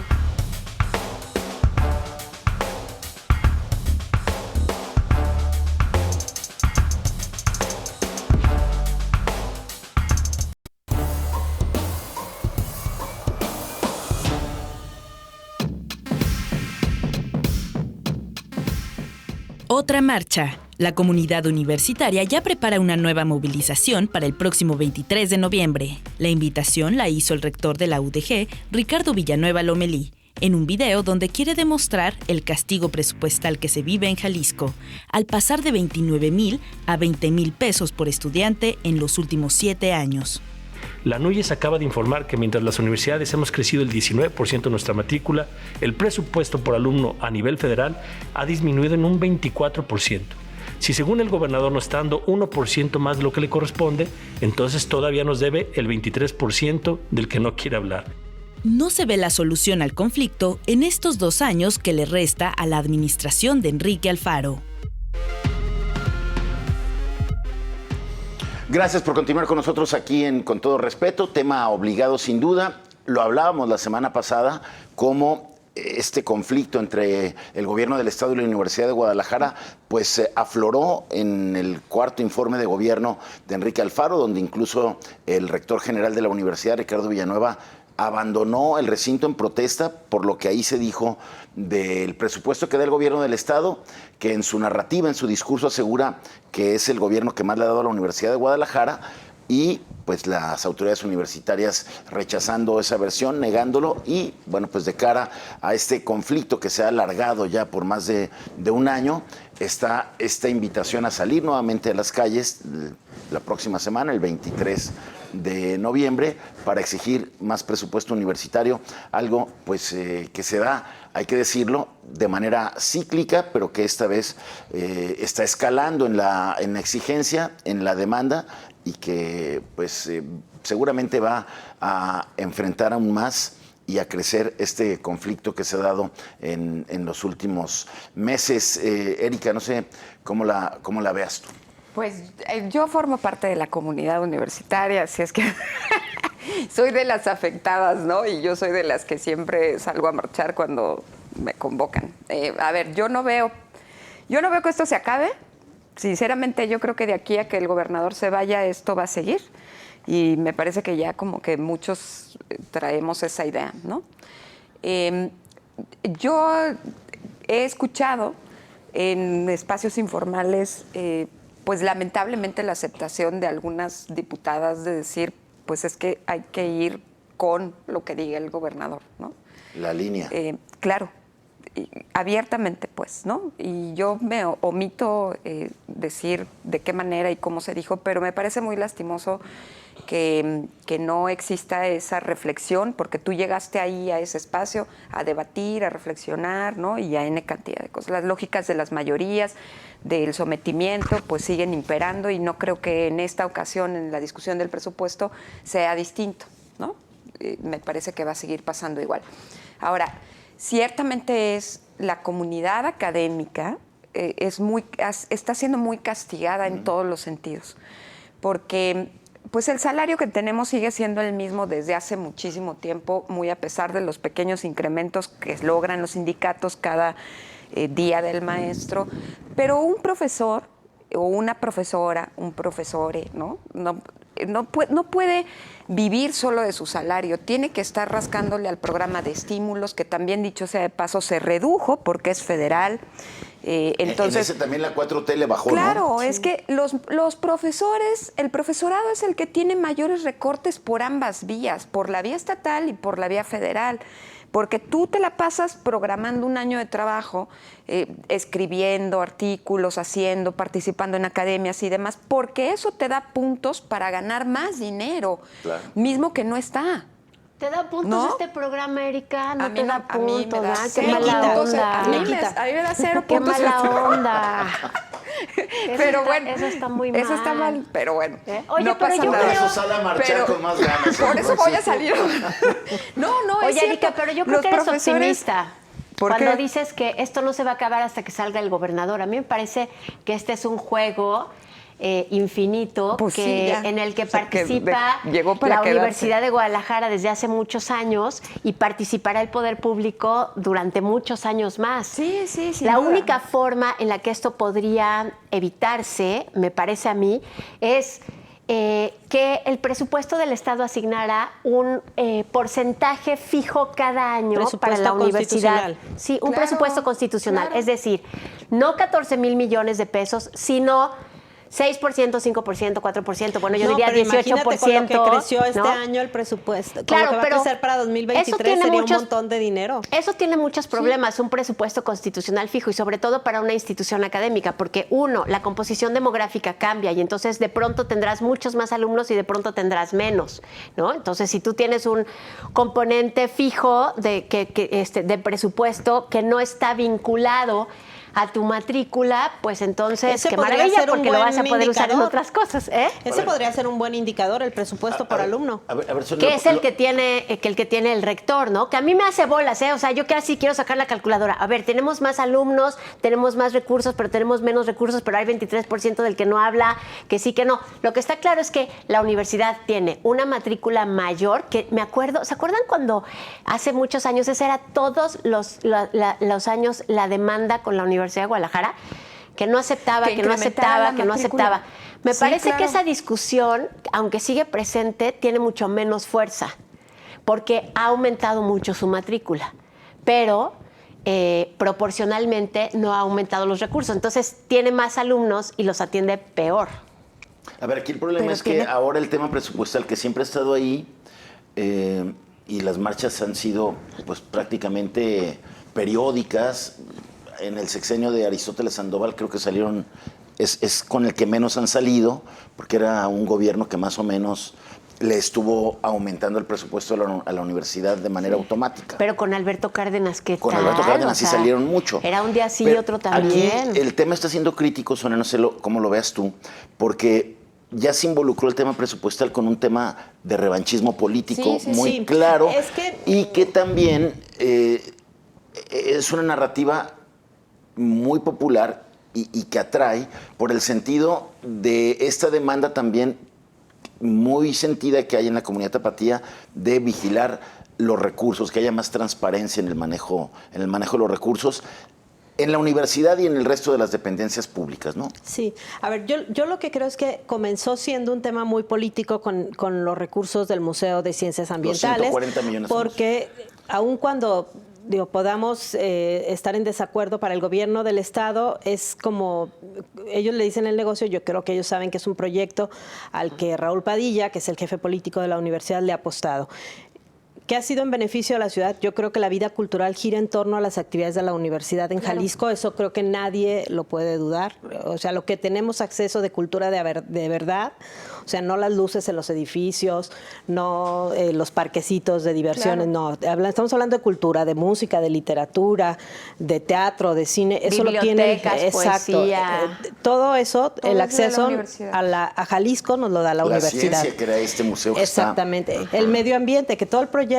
Otra marcha. La comunidad universitaria ya prepara una nueva movilización para el próximo 23 de noviembre. La invitación la hizo el rector de la UDG, Ricardo Villanueva Lomelí, en un video donde quiere demostrar el castigo presupuestal que se vive en Jalisco, al pasar de 29,000 a 20,000 pesos por estudiante en los últimos 7 años. La NUYES acaba de informar que mientras las universidades hemos crecido el 19% en nuestra matrícula, el presupuesto por alumno a nivel federal ha disminuido en un 24%. Si según el gobernador nos está dando 1% más de lo que le corresponde, entonces todavía nos debe el 23% del que no quiere hablar. No se ve la solución al conflicto en estos 2 años que le resta a la administración de Enrique Alfaro. Gracias por continuar con nosotros aquí en Con Todo Respeto, tema obligado sin duda. Lo hablábamos la semana pasada, como este conflicto entre el gobierno del Estado y la Universidad de Guadalajara pues afloró en el cuarto informe de gobierno de Enrique Alfaro, donde incluso el rector general de la universidad, Ricardo Villanueva, abandonó el recinto en protesta por lo que ahí se dijo del presupuesto que da el gobierno del Estado, que en su narrativa, en su discurso asegura que es el gobierno que más le ha dado a la Universidad de Guadalajara, y pues las autoridades universitarias rechazando esa versión, negándolo, y bueno, pues de cara a este conflicto que se ha alargado ya por más de un año, está esta invitación a salir nuevamente a las calles la próxima semana, el 23 de noviembre, para exigir más presupuesto universitario, algo pues que se da, hay que decirlo, de manera cíclica, pero que esta vez está escalando en la exigencia, en la demanda, y que pues seguramente va a enfrentar aún más y a crecer este conflicto que se ha dado en los últimos meses. Erika, no sé cómo la veas tú. Pues yo formo parte de la comunidad universitaria, así es que soy de las afectadas, ¿no? Y yo soy de las que siempre salgo a marchar cuando me convocan. A ver, yo no veo que esto se acabe. Sinceramente, yo creo que de aquí a que el gobernador se vaya, esto va a seguir. Y me parece que ya como que muchos traemos esa idea, ¿no? Yo he escuchado en espacios informales, pues lamentablemente la aceptación de algunas diputadas de decir, pues es que hay que ir con lo que diga el gobernador, ¿no? La línea. Claro, abiertamente, pues, ¿no? Y yo me omito decir de qué manera y cómo se dijo, pero me parece muy lastimoso que no exista esa reflexión, porque tú llegaste ahí a ese espacio a debatir, a reflexionar, ¿no? Y a N cantidad de cosas. Las lógicas de las mayorías, del sometimiento, pues siguen imperando, y no creo que en esta ocasión, en la discusión del presupuesto, sea distinto, ¿no? Me parece que va a seguir pasando igual. Ahora, ciertamente es la comunidad académica está siendo muy castigada en todos los sentidos, porque pues el salario que tenemos sigue siendo el mismo desde hace muchísimo tiempo, muy a pesar de los pequeños incrementos que logran los sindicatos cada día del maestro, pero un profesor o una profesora, un profesore, ¿no? No puede vivir solo de su salario, tiene que estar rascándole al programa de estímulos, que también, dicho sea de paso, se redujo porque es federal, Entonces, en ese también la 4T le bajó, claro, ¿no? es que los profesores, el profesorado es el que tiene mayores recortes por ambas vías, por la vía estatal y por la vía federal. Porque tú te la pasas programando un año de trabajo, escribiendo artículos, participando en academias y demás, porque eso te da puntos para ganar más dinero, claro, mismo que no está. ¿Te da puntos ¿No? este programa, Erika? No A mí te no, da a mí me puntos, da ¿verdad? Qué cero mala puntos, onda. a mí me da 0 Qué puntos. mala onda. Pero bueno, Eso está muy mal. Eso está mal, pero bueno. Oye, no pero pasa yo nada. Por creo- eso sale a marchar con más ganas. Por eso voy a salir. No, es Oye, cierto. Erika, pero yo creo Los que eres profesores- optimista. ¿Por Cuando qué? dices que esto no se va a acabar hasta que salga el gobernador. A mí me parece que este es un juego infinito Pues sí, ya. en el que O sea, que participa llegó para la quedarse. Universidad de Guadalajara desde hace muchos años y participará el poder público durante muchos años más. Sí, sin La duda. única forma en la que esto podría evitarse, me parece a mí, es que el presupuesto del Estado asignara un porcentaje fijo cada año para Presupuesto la universidad. constitucional. Sí, un Claro, presupuesto constitucional. claro. Es decir, no 14,000 millones de pesos, sino 6%, 5%, 4%, bueno, yo No, diría pero 18%. imagínate con lo que creció este ¿no? año el presupuesto. Con Claro, lo que va pero a crecer para eso 2023 tiene sería muchos- un montón de dinero. Eso tiene muchos problemas, un presupuesto constitucional fijo y sobre todo para una institución académica, porque uno, la composición demográfica cambia y entonces de pronto tendrás muchos más alumnos y de pronto tendrás menos, ¿no? Entonces, si tú tienes un componente fijo de presupuesto que no está vinculado a tu matrícula, pues entonces Ese qué podría maravilla, ser un porque lo vas a buen poder usar en indicador. otras cosas, ¿eh? Ese podría ser un buen indicador, el presupuesto por alumno. A ver, Sonia, Que es el que tiene el rector, ¿no? Que a mí me hace bolas, ¿eh? O sea, yo casi quiero sacar la calculadora. A ver, tenemos más alumnos, tenemos más recursos, pero tenemos menos recursos, pero hay 23% del que no habla, que sí, que no. Lo que está claro es que la universidad tiene una matrícula mayor, que me acuerdo, ¿se acuerdan cuando hace muchos años, esa era todos los años la demanda con la Universidad de Guadalajara? Que no aceptaba, Que que no incrementara aceptaba, la que no matrícula. aceptaba. Me Sí, parece claro. que esa discusión, aunque sigue presente, tiene mucho menos fuerza, porque ha aumentado mucho su matrícula, pero proporcionalmente no ha aumentado los recursos. Entonces tiene más alumnos y los atiende peor. A ver, aquí el problema Pero es que tiene- ahora el tema presupuestal que siempre ha estado ahí y las marchas han sido pues prácticamente periódicas. En el sexenio de Aristóteles Sandoval creo que salieron, es con el que menos han salido, porque era un gobierno que más o menos le estuvo aumentando el presupuesto a la universidad de manera automática. Pero con Alberto Cárdenas, ¿qué Con tal? Alberto Cárdenas O sí sea, salieron mucho. Era un día sí y Pero otro también. Aquí el tema está siendo crítico, Sonia, no sé cómo lo veas tú, porque ya se involucró el tema presupuestal con un tema de revanchismo político Sí, sí, muy sí. claro Es que- y que también es una narrativa muy popular y que atrae por el sentido de esta demanda también muy sentida que hay en la comunidad tapatía de vigilar los recursos, que haya más transparencia en el manejo de los recursos en la universidad y en el resto de las dependencias públicas, ¿no? Sí, a ver, yo lo que creo es que comenzó siendo un tema muy político con los recursos del Museo de Ciencias Ambientales. 140 millones somos. Porque aun cuando podamos estar en desacuerdo para el gobierno del Estado, es como, ellos le dicen el negocio, yo creo que ellos saben que es un proyecto al que Raúl Padilla, que es el jefe político de la universidad, le ha apostado. ¿Qué ha sido en beneficio de la ciudad? Yo creo que la vida cultural gira en torno a las actividades de la universidad en Jalisco, eso creo que nadie lo puede dudar. O sea, lo que tenemos acceso de cultura de verdad, o sea, no las luces en los edificios, no los parquecitos de diversiones, no. Estamos hablando de cultura, de música, de literatura, de teatro, de cine, eso lo tiene. Bibliotecas, Exacto. poesía. Todo eso, Todo el es de la acceso universidad. a Jalisco nos lo da la La universidad. ciencia que era este museo que Exactamente. está. El medio ambiente, que todo el proyecto,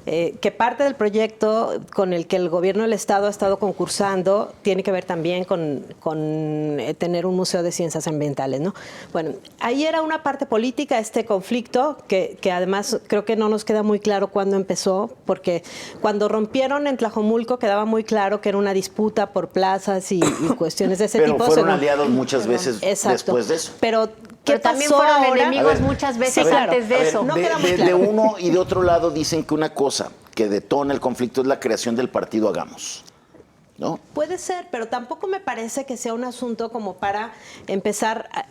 que parte del proyecto con el que el gobierno del Estado ha estado concursando, tiene que ver también con tener un museo de ciencias ambientales, ¿no? Bueno, ahí era una parte política este conflicto, que además creo que no nos queda muy claro cuándo empezó, porque cuando rompieron en Tlajomulco quedaba muy claro que era una disputa por plazas y cuestiones de ese Pero tipo. fueron según- aliados muchas veces Exacto. después de eso. Pero, ¿qué Pero también pasó fueron ahora? enemigos A ver, muchas veces sí, claro. antes de A ver, eso. No de, queda muy de claro. uno y de otro lado dicen que una cosa que detona el conflicto es la creación del partido Hagamos. ¿no? Puede ser, pero tampoco me parece que sea un asunto como para empezar a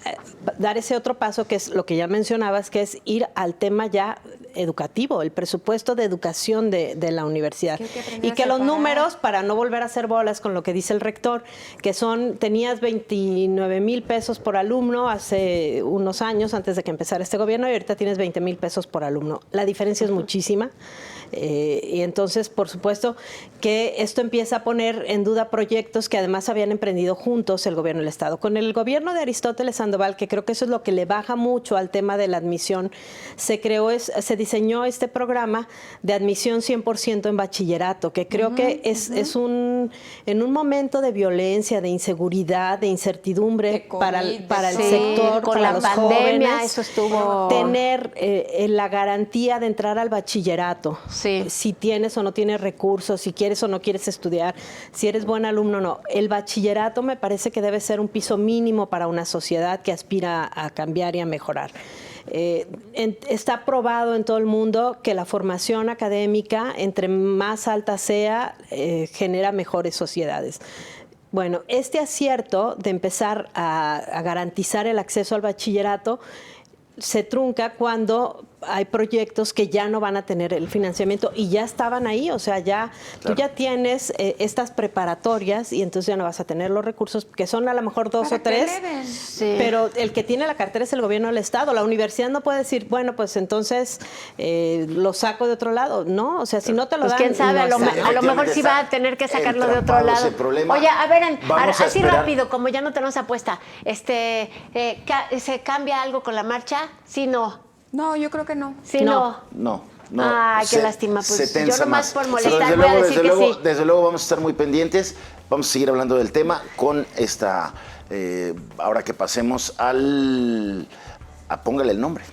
dar ese otro paso, que es lo que ya mencionabas, que es ir al tema ya educativo, el presupuesto de educación de la universidad. Que hay que aprender Y a que los separar. números, para no volver a hacer bolas con lo que dice el rector, que tenías 29,000 pesos por alumno hace unos años, antes de que empezara este gobierno, y ahorita tienes 20,000 pesos por alumno. La diferencia es muchísima. Y entonces, por supuesto, que esto empieza a poner en duda proyectos que además habían emprendido juntos el gobierno del Estado. Con el gobierno de Aristóteles Sandoval, que creo que eso es lo que le baja mucho al tema de la admisión, se diseñó este programa de admisión 100% en bachillerato, que creo que es en un momento de violencia, de inseguridad, de incertidumbre De COVID, para el sí, sector, con para la los pandemia, jóvenes, eso estuvo... tener la garantía de entrar al bachillerato. Sí. Si tienes o no tienes recursos, si quieres o no quieres estudiar, si eres buen alumno o no. El bachillerato me parece que debe ser un piso mínimo para una sociedad que aspira a cambiar y a mejorar. Está probado en todo el mundo que la formación académica, entre más alta sea, genera mejores sociedades. Bueno, este acierto de empezar a garantizar el acceso al bachillerato se trunca cuando hay proyectos que ya no van a tener el financiamiento y ya estaban ahí, o sea, tú ya tienes estas preparatorias y entonces ya no vas a tener los recursos, que son a lo mejor 2 o 3, Sí. pero el que tiene la cartera es el gobierno del Estado. La universidad no puede decir, bueno, pues entonces lo saco de otro lado, ¿no? O sea, si no te lo Pues dan... quién sabe, no a lo está. mejor sí va a tener que sacarlo de otro entrampado lado. ese problema. Oye, a ver, Vamos a así esperar. rápido, como ya no tenemos apuesta, ¿se cambia algo con la marcha? Sí, no. No, yo creo que no. Sí, no. No. Ay, qué se- lástima, pues, se tensa yo nomás más. por Pero molestar voy a decir que sí. Desde luego vamos a estar muy pendientes, vamos a seguir hablando del tema con esta, ahora que pasemos póngale el nombre.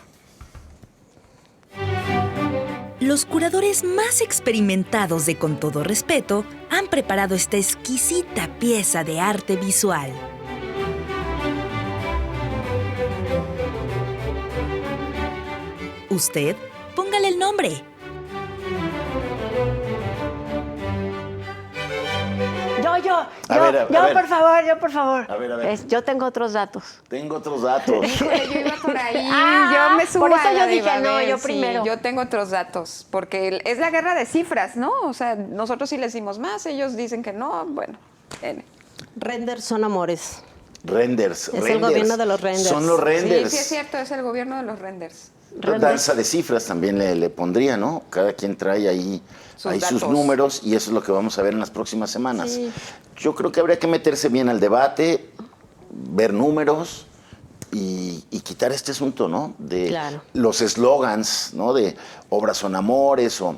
Los curadores más experimentados de Con Todo Respeto han preparado esta exquisita pieza de arte visual. Usted, póngale el nombre. Yo, A ver. por favor. A ver. Yo tengo otros datos. Tengo otros datos. Yo iba por ahí, Ah, yo me subo por eso a la yo de dije, no, Babel, yo sí, primero. yo tengo otros datos, porque es la guerra de cifras, ¿no? O sea, nosotros sí le decimos más, ellos dicen que no, bueno. Renders son amores. Renders. Es el gobierno de los renders. Son los renders. Sí, sí es cierto, es el gobierno de los renders. Danza de cifras también le pondría, ¿no? Cada quien trae ahí sus datos. números y eso es lo que vamos a ver en las próximas semanas. Yo creo que habría que meterse bien al debate, ver números y quitar este asunto, ¿no? De Claro. los eslogans, ¿no? De obras son amores o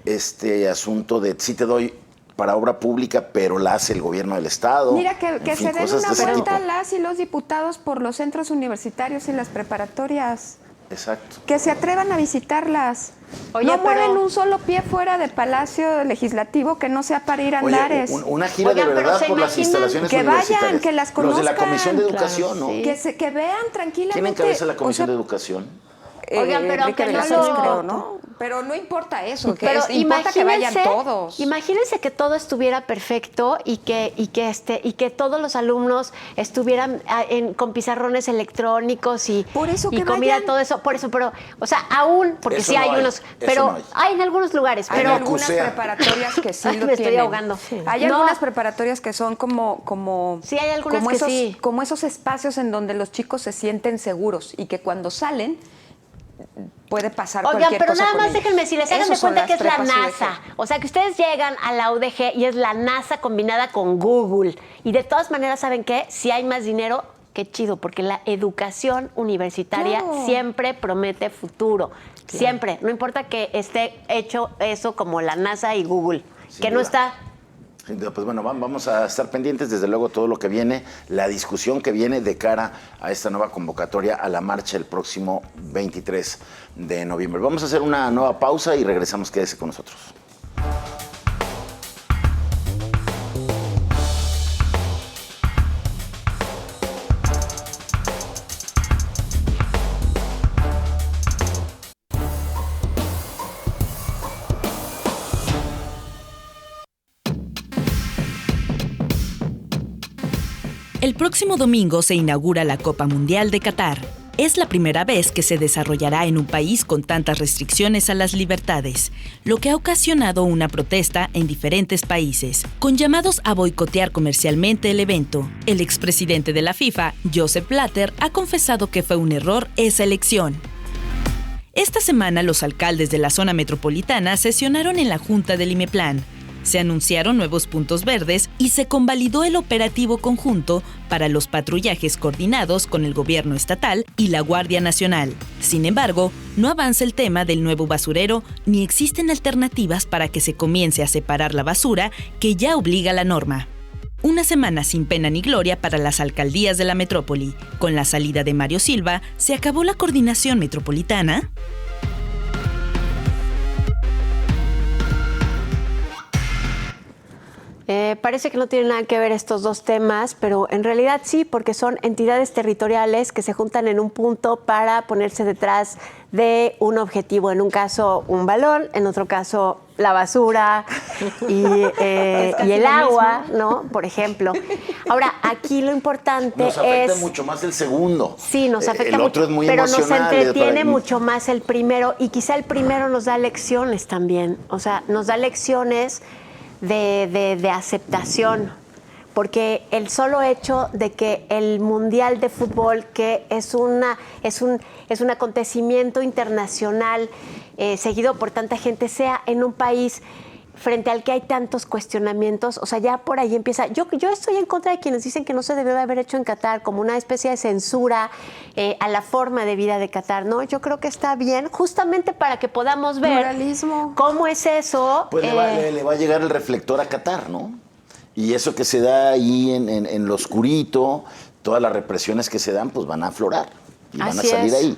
este asunto de sí te doy para obra pública, pero la hace el gobierno del Estado. Mira, que En fin, se den cosas una de ese vuelta tipo. las y los diputados por los centros universitarios y las preparatorias. Exacto. Que se atrevan a visitarlas. Oye, no pero- mueven un solo pie fuera de Palacio Legislativo que no sea para ir a Oye, Andares. una gira Oigan, de pero verdad ¿se por las imaginan instalaciones que vayan, universitarias. que las Los de la conozcan? Comisión de Claro, Educación, ¿no? sí. Que vean tranquilamente. ¿Quién encabeza la Comisión o sea, de Educación? Oigan, pero Enrique aunque no Velázquez, lo- creo, ¿no? Pero no importa eso, que Pero importa que vayan todos. Imagínense que todo estuviera perfecto y que todos los alumnos estuvieran con pizarrones electrónicos y Por eso que comida, vayan. todo eso. Por eso, pero, o sea, aún, porque Eso sí hay no hay, unos, eso pero no hay. hay en algunos lugares, Hay pero algunas CUSEA. preparatorias que sí Ay, lo me estoy tienen. ahogando. Hay No. algunas preparatorias que son como Sí, hay algunas como que esos, sí. como esos espacios en donde los chicos se sienten seguros y que cuando salen puede pasar Oigan, cualquier pero cosa nada con más ellos. déjenme si les hagan de Esos son cuenta que las es la prepas NASA. UDG. O sea, que ustedes llegan a la UDG y es la NASA combinada con Google. Y de todas maneras, ¿saben qué? Si hay más dinero, qué chido, porque la educación universitaria Claro. siempre promete futuro. Siempre. No importa que esté hecho eso como la NASA y Google. Sin que no duda. está... Pues bueno, vamos a estar pendientes, desde luego, todo lo que viene, la discusión que viene de cara a esta nueva convocatoria a la marcha el próximo 23 de noviembre. Vamos a hacer una nueva pausa y regresamos, quédese con nosotros. El próximo domingo se inaugura la Copa Mundial de Qatar. Es la primera vez que se desarrollará en un país con tantas restricciones a las libertades, lo que ha ocasionado una protesta en diferentes países, con llamados a boicotear comercialmente el evento. El expresidente de la FIFA, Joseph Blatter, ha confesado que fue un error esa elección. Esta semana los alcaldes de la zona metropolitana sesionaron en la Junta del IMEPLAN. Se anunciaron nuevos puntos verdes y se convalidó el operativo conjunto para los patrullajes coordinados con el gobierno estatal y la Guardia Nacional. Sin embargo, no avanza el tema del nuevo basurero ni existen alternativas para que se comience a separar la basura que ya obliga la norma. Una semana sin pena ni gloria para las alcaldías de la metrópoli. Con la salida de Mario Silva, ¿se acabó la coordinación metropolitana? Parece que no tienen nada que ver estos dos temas, pero en realidad sí, porque son entidades territoriales que se juntan en un punto para ponerse detrás de un objetivo. En un caso, un balón, en otro caso, la basura y el agua, ¿no? Por ejemplo. Ahora, aquí lo importante nos afecta mucho más el segundo. Sí, nos afecta el otro mucho, es muy pero nos emocional. entretiene mucho más el primero, y quizá el primero nos da lecciones también. O sea, nos da lecciones de aceptación, porque el solo hecho de que el Mundial de Fútbol, que es un acontecimiento internacional seguido por tanta gente, sea en un país frente al que hay tantos cuestionamientos, o sea, ya por ahí empieza. Yo estoy en contra de quienes dicen que no se debió de haber hecho en Qatar, como una especie de censura a la forma de vida de Qatar, ¿no? Yo creo que está bien, justamente para que podamos ver pluralismo. cómo es eso. Pues le va a llegar el reflector a Qatar, ¿no? Y eso que se da ahí en lo oscurito, todas las represiones que se dan, pues van a aflorar y van a salir ahí.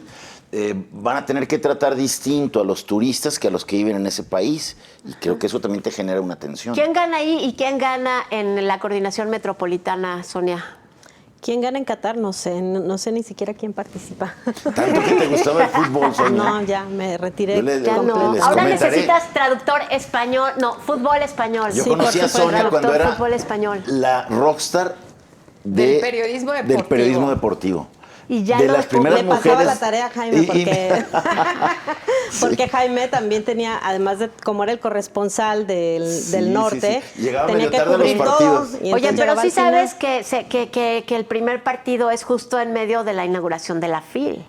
Van a tener que tratar distinto a los turistas que a los que viven en ese país, y creo que eso también te genera una tensión. ¿Quién gana ahí y quién gana en la coordinación metropolitana, Sonia? ¿Quién gana en Qatar? No sé ni siquiera quién participa. Tanto que te gustaba el fútbol, Sonia. No, ya me retiré. Yo Ya no. les Ahora comentaré. necesitas traductor español, no, fútbol español. Yo Sí, conocí a por supuesto, Sonia cuando traductor era fútbol español. la rockstar Del periodismo deportivo. Del periodismo deportivo. Y ya de lo las primeras Le pasaba mujeres. la tarea a Jaime porque Jaime también tenía, además de como era el corresponsal del norte, sí. Llegaba tenía medio que tarde a los cubrir partidos. todo. Y Oye, entonces pero llegaba sí al final. sabes que el primer partido es justo en medio de la inauguración de la FIL.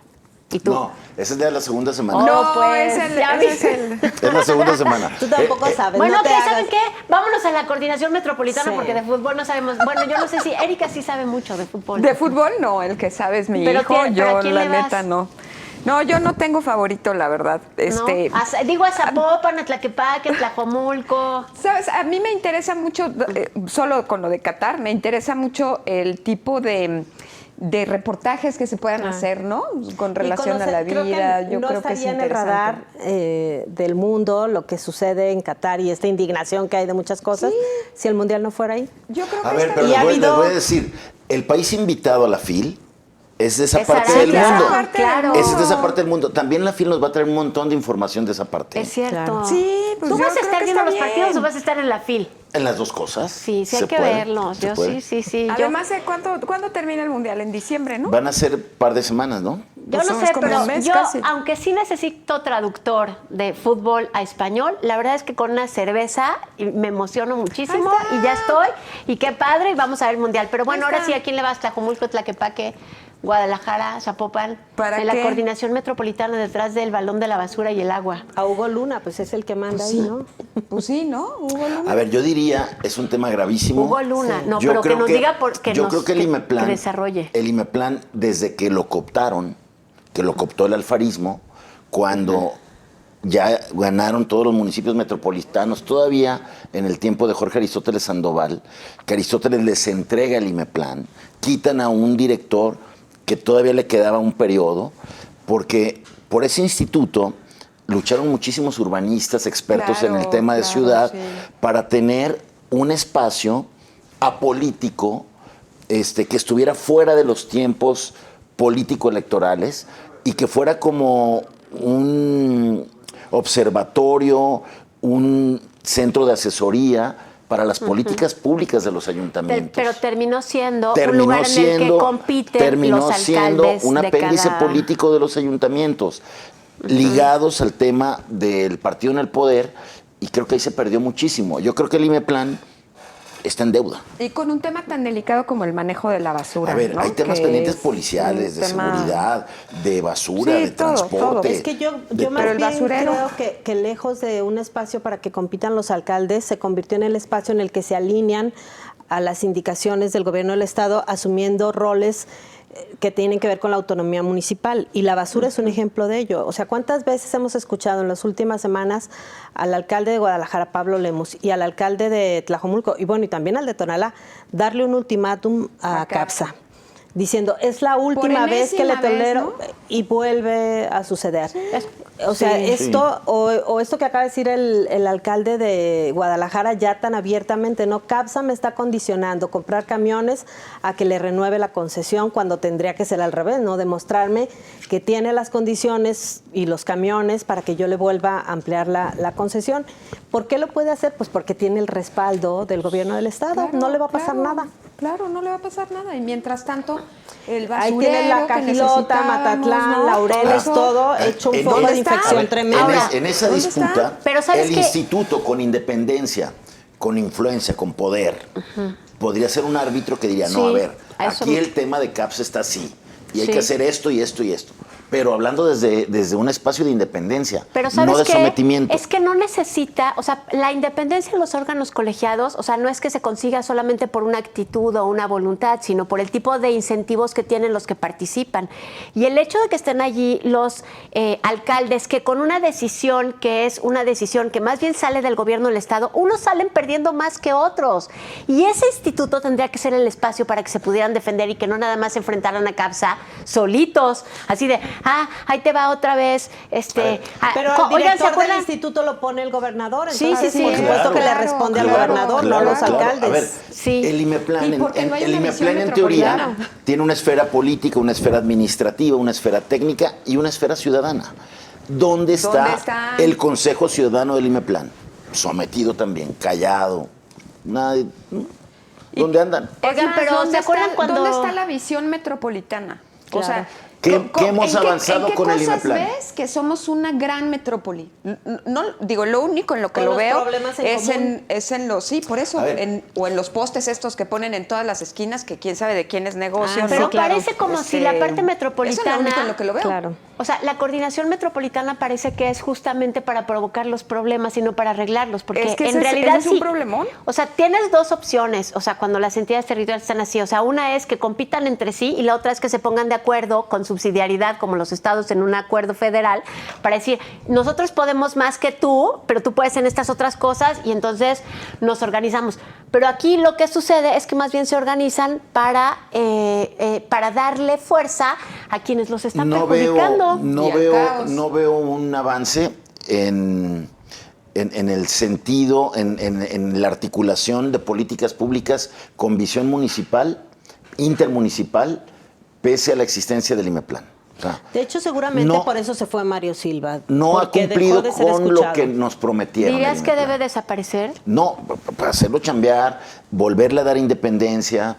¿Y tú? No, esa es de la segunda semana. Oh, No, pues, ese es el... Es la segunda semana. Tú tampoco sabes. Bueno, no te ¿qué? hagas. ¿Saben qué? Vámonos a la coordinación metropolitana, Sí. porque de fútbol no sabemos. Bueno, yo no sé si Erika sí sabe mucho de fútbol. De fútbol no, el que sabe es mi Pero hijo, ¿pero a yo quién la le vas? neta no. No, yo no tengo favorito, la verdad. ¿No? Digo a Zapopan, a Tlaquepaque, a Tlajomulco. ¿Sabes? A mí me interesa mucho, solo con lo de Qatar, me interesa mucho el tipo de reportajes que se puedan hacer, ¿no? Con relación a la vida. Yo creo que es en el radar del mundo lo que sucede en Qatar y esta indignación que hay de muchas cosas, si el Mundial no fuera ahí. Yo creo que A ver, está pero bien. les voy a decir, el país invitado a la FIL es de esa Es parte Arabia, del mundo. claro. Es de esa parte del mundo. También la FIL nos va a traer un montón de información de esa parte. Es cierto. Claro. Sí, pues ¿Tú yo vas a creo estar que viendo está los partidos bien. o vas a estar en la FIL? En las dos cosas. Sí, sí hay se que puede, verlos. se Yo puede. sí. Además, ¿cuándo termina el Mundial? En diciembre, ¿no? Van a ser un par de semanas, ¿no? Yo Pues no es sé, como pero un mes yo, casi. aunque sí necesito traductor de fútbol a español, la verdad es que con una cerveza me emociono muchísimo Ahí está. y ya estoy. Y qué padre, y vamos a ver el Mundial. Pero bueno, Ahí ahora está. sí, ¿a quién le vas? Tlajomulco, Tlaquepaque, Guadalajara, Zapopan. ¿Para en la qué? coordinación metropolitana detrás del balón de la basura y el agua. A Hugo Luna, pues es el que manda ahí, ¿no? Pues sí, ¿no? Hugo Luna. A ver, yo diría, es un tema gravísimo. Hugo Luna, no, Yo pero que creo nos diga porque yo nos creo que el IMEPLAN, que desarrolle. El IMEPLAN, desde que lo cooptaron, que lo cooptó el alfarismo, cuando ya ganaron todos los municipios metropolitanos, todavía en el tiempo de Jorge Aristóteles Sandoval, que Aristóteles les entrega el IMEPLAN, quitan a un director que todavía le quedaba un periodo, porque por ese instituto lucharon muchísimos urbanistas, expertos en el tema de ciudad, sí. para tener un espacio apolítico que estuviera fuera de los tiempos político-electorales y que fuera como un observatorio, un centro de asesoría para las políticas públicas de los ayuntamientos. Pero terminó siendo un lugar en el que compiten los alcaldes siendo un de apéndice cada... político de los ayuntamientos, ligados al tema del partido en el poder, y creo que ahí se perdió muchísimo. Yo creo que el IMEPLAN está en deuda. Y con un tema tan delicado como el manejo de la basura. A ver, ¿no? hay temas Que pendientes es policiales, un de tema- seguridad, de basura, Sí, de todo, transporte. todo. Es que yo de más Pero el bien basurero- creo que lejos de un espacio para que compitan los alcaldes, se convirtió en el espacio en el que se alinean a las indicaciones del gobierno del Estado, asumiendo roles que tienen que ver con la autonomía municipal. Y la basura es un ejemplo de ello. O sea, ¿cuántas veces hemos escuchado en las últimas semanas al alcalde de Guadalajara, Pablo Lemus, y al alcalde de Tlajomulco, y bueno, y también al de Tonalá, darle un ultimátum a CAPSA? Diciendo, es la última vez que le enésima vez, tolero, ¿no? y vuelve a suceder. O sea, Sí. esto, o esto que acaba de decir el alcalde de Guadalajara ya tan abiertamente, ¿no? CAPSA me está condicionando comprar camiones a que le renueve la concesión cuando tendría que ser al revés, ¿no? Demostrarme que tiene las condiciones y los camiones para que yo le vuelva a ampliar la concesión. ¿Por qué lo puede hacer? Pues porque tiene el respaldo del gobierno del Estado. Claro, No le va a pasar claro, nada. Claro, no le va a pasar nada. Y mientras tanto, el Ahí basurero tienes la que Cajilota, necesitábamos, Matatlán, ¿no? Laureles, Eso- todo hecho un ¿En foco dónde de está? infección A ver, tremenda. Ahora, en esa ¿dónde disputa, está? Pero ¿sabes el qué? instituto con independencia, con influencia, con poder, podría ser un árbitro que diría, no, Sí, a ver, a eso aquí me- el tema de CAPS está así, y hay Sí. que hacer esto y esto y esto. Pero hablando desde un espacio de independencia, Pero ¿sabes no de qué? sometimiento. Es que no necesita, o sea, la independencia en los órganos colegiados, o sea, no es que se consiga solamente por una actitud o una voluntad, sino por el tipo de incentivos que tienen los que participan. Y el hecho de que estén allí los alcaldes, que con una decisión que es una decisión que más bien sale del gobierno del Estado, unos salen perdiendo más que otros. Y ese instituto tendría que ser el espacio para que se pudieran defender y que no nada más se enfrentaran a CAPSA solitos, así de, ahí te va otra vez, Pero oigan, el ¿se director del acuerdan? instituto lo pone el gobernador, Sí, entonces sí, sí. por supuesto Claro. que le Claro, responde al claro, gobernador, no a los alcaldes. A ver, Sí. el IMEPLAN, Y porque no hay una visión en teoría, metropolitana. tiene una esfera política, una esfera administrativa, una esfera técnica y una esfera ciudadana. ¿Dónde está el Consejo Ciudadano del IMEPLAN? Sometido también, callado. Nadie, ¿dónde andan? Oigan, Es más, pero ¿dónde ¿se acuerdan está- cuando- ¿Dónde está la visión metropolitana? O sea, ¿Qué hemos avanzado con el ¿En qué cosas IMEPLAN? ves que somos una gran metrópoli? No, digo, lo único en lo que Con lo los veo problemas en es común. en los, sí, por eso, A ver. o en los postes estos que ponen en todas las esquinas, que quién sabe de quién es negocio. Ah, ¿no? Pero claro. parece como si la parte metropolitana... Eso es lo único en lo que lo veo. Claro. O sea, la coordinación metropolitana parece que es justamente para provocar los problemas y no para arreglarlos, porque Es que en ese realidad es un sí. problemón. O sea, tienes dos opciones, o sea, cuando las entidades territoriales están así, o sea, una es que compitan entre sí y la otra es que se pongan de acuerdo con subsidiariedad, como los estados en un acuerdo federal, para decir, nosotros podemos más que tú, pero tú puedes en estas otras cosas y entonces nos organizamos. Pero aquí lo que sucede es que más bien se organizan para darle fuerza a quienes los están perjudicando. Y al caos. No veo un avance en el sentido, en la articulación de políticas públicas con visión municipal, intermunicipal, pese a la existencia del IMEPLAN. O sea, De hecho, seguramente no- por eso se fue Mario Silva. no ha porque cumplido dejó de ser con lo escuchado. que nos prometieron. ¿Dirías el que IMEPLAN. debe desaparecer? No, para hacerlo chambear, volverle a dar independencia,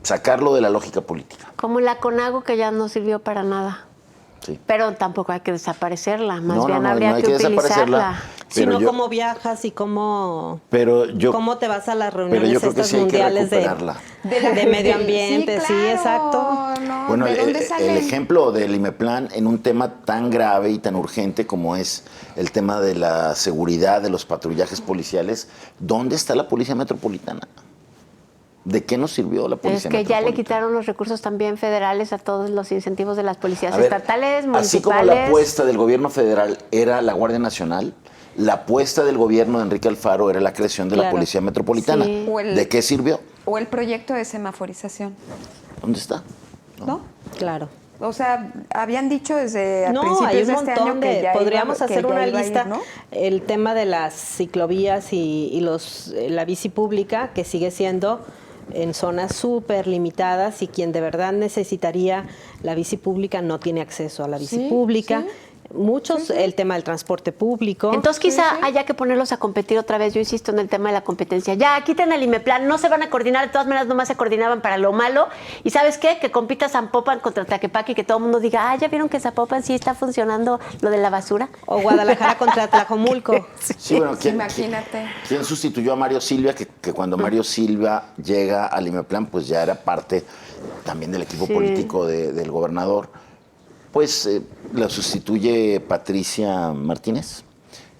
sacarlo de la lógica política. Como la CONAGO, que ya no sirvió para nada. Sí. Pero tampoco hay que desaparecerla, más No, bien no, habría no hay que que desaparecerla. utilizarla. Pero Sino yo- cómo viajas y cómo Pero cómo te vas a las pero reuniones yo creo que estas sí hay que mundiales de recuperarla. medio ambiente, sí, claro, exacto. no, Bueno, ¿de dónde el salen? ejemplo del IMEPLAN en un tema tan grave y tan urgente como es el tema de la seguridad de los patrullajes policiales, ¿dónde está la Policía Metropolitana? ¿De qué nos sirvió la Es Policía que ya le Metropolitana? quitaron los recursos también federales a todos los incentivos de las policías A ver, estatales, así como municipales. la apuesta del gobierno federal era la Guardia Nacional, la apuesta del gobierno de Enrique Alfaro era la creación de la Claro. Policía Metropolitana. Sí. O el- ¿De qué sirvió? O el proyecto de semaforización, ¿Dónde está? ¿no? Claro. O sea, habían dicho desde a No, principios hay un de este año montón que de... ya Podríamos iba, que hacer ya una iba a ir, lista. ¿no? El tema de las ciclovías y la bici pública, que sigue siendo en zonas súper limitadas y quien de verdad necesitaría la bici pública no tiene acceso a la bici Sí, pública. sí. muchos, el tema del transporte público. Entonces quizá haya que ponerlos a competir otra vez. Yo insisto en el tema de la competencia. Ya, quiten el IMEPLAN, no se van a coordinar, de todas maneras nomás se coordinaban para lo malo. ¿Y sabes qué? Que compita Zapopan contra Tlaquepaque y que todo el mundo diga, ¿ya vieron que Zapopan sí está funcionando lo de la basura? O Guadalajara contra Tlajomulco. Sí, bueno, Imagínate. ¿Quién sustituyó a Mario Silva? Que cuando Mario Silva llega al IMEPLAN, pues ya era parte también del equipo político del gobernador. Pues la sustituye Patricia Martínez,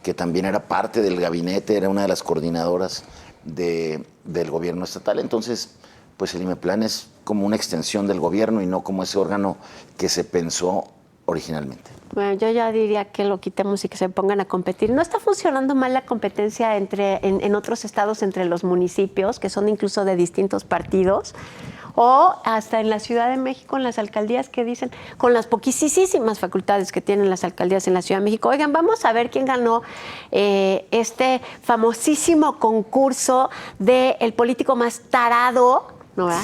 que también era parte del gabinete, era una de las coordinadoras del gobierno estatal. Entonces, pues el IMEPLAN es como una extensión del gobierno y no como ese órgano que se pensó originalmente. Bueno, yo ya diría que lo quitemos y que se pongan a competir. No está funcionando mal la competencia en otros estados entre los municipios, que son incluso de distintos partidos, o hasta en la Ciudad de México, en las alcaldías que dicen, con las poquísimas facultades que tienen las alcaldías en la Ciudad de México. Oigan, vamos a ver quién ganó este famosísimo concurso del político más tarado, ¿no, verdad?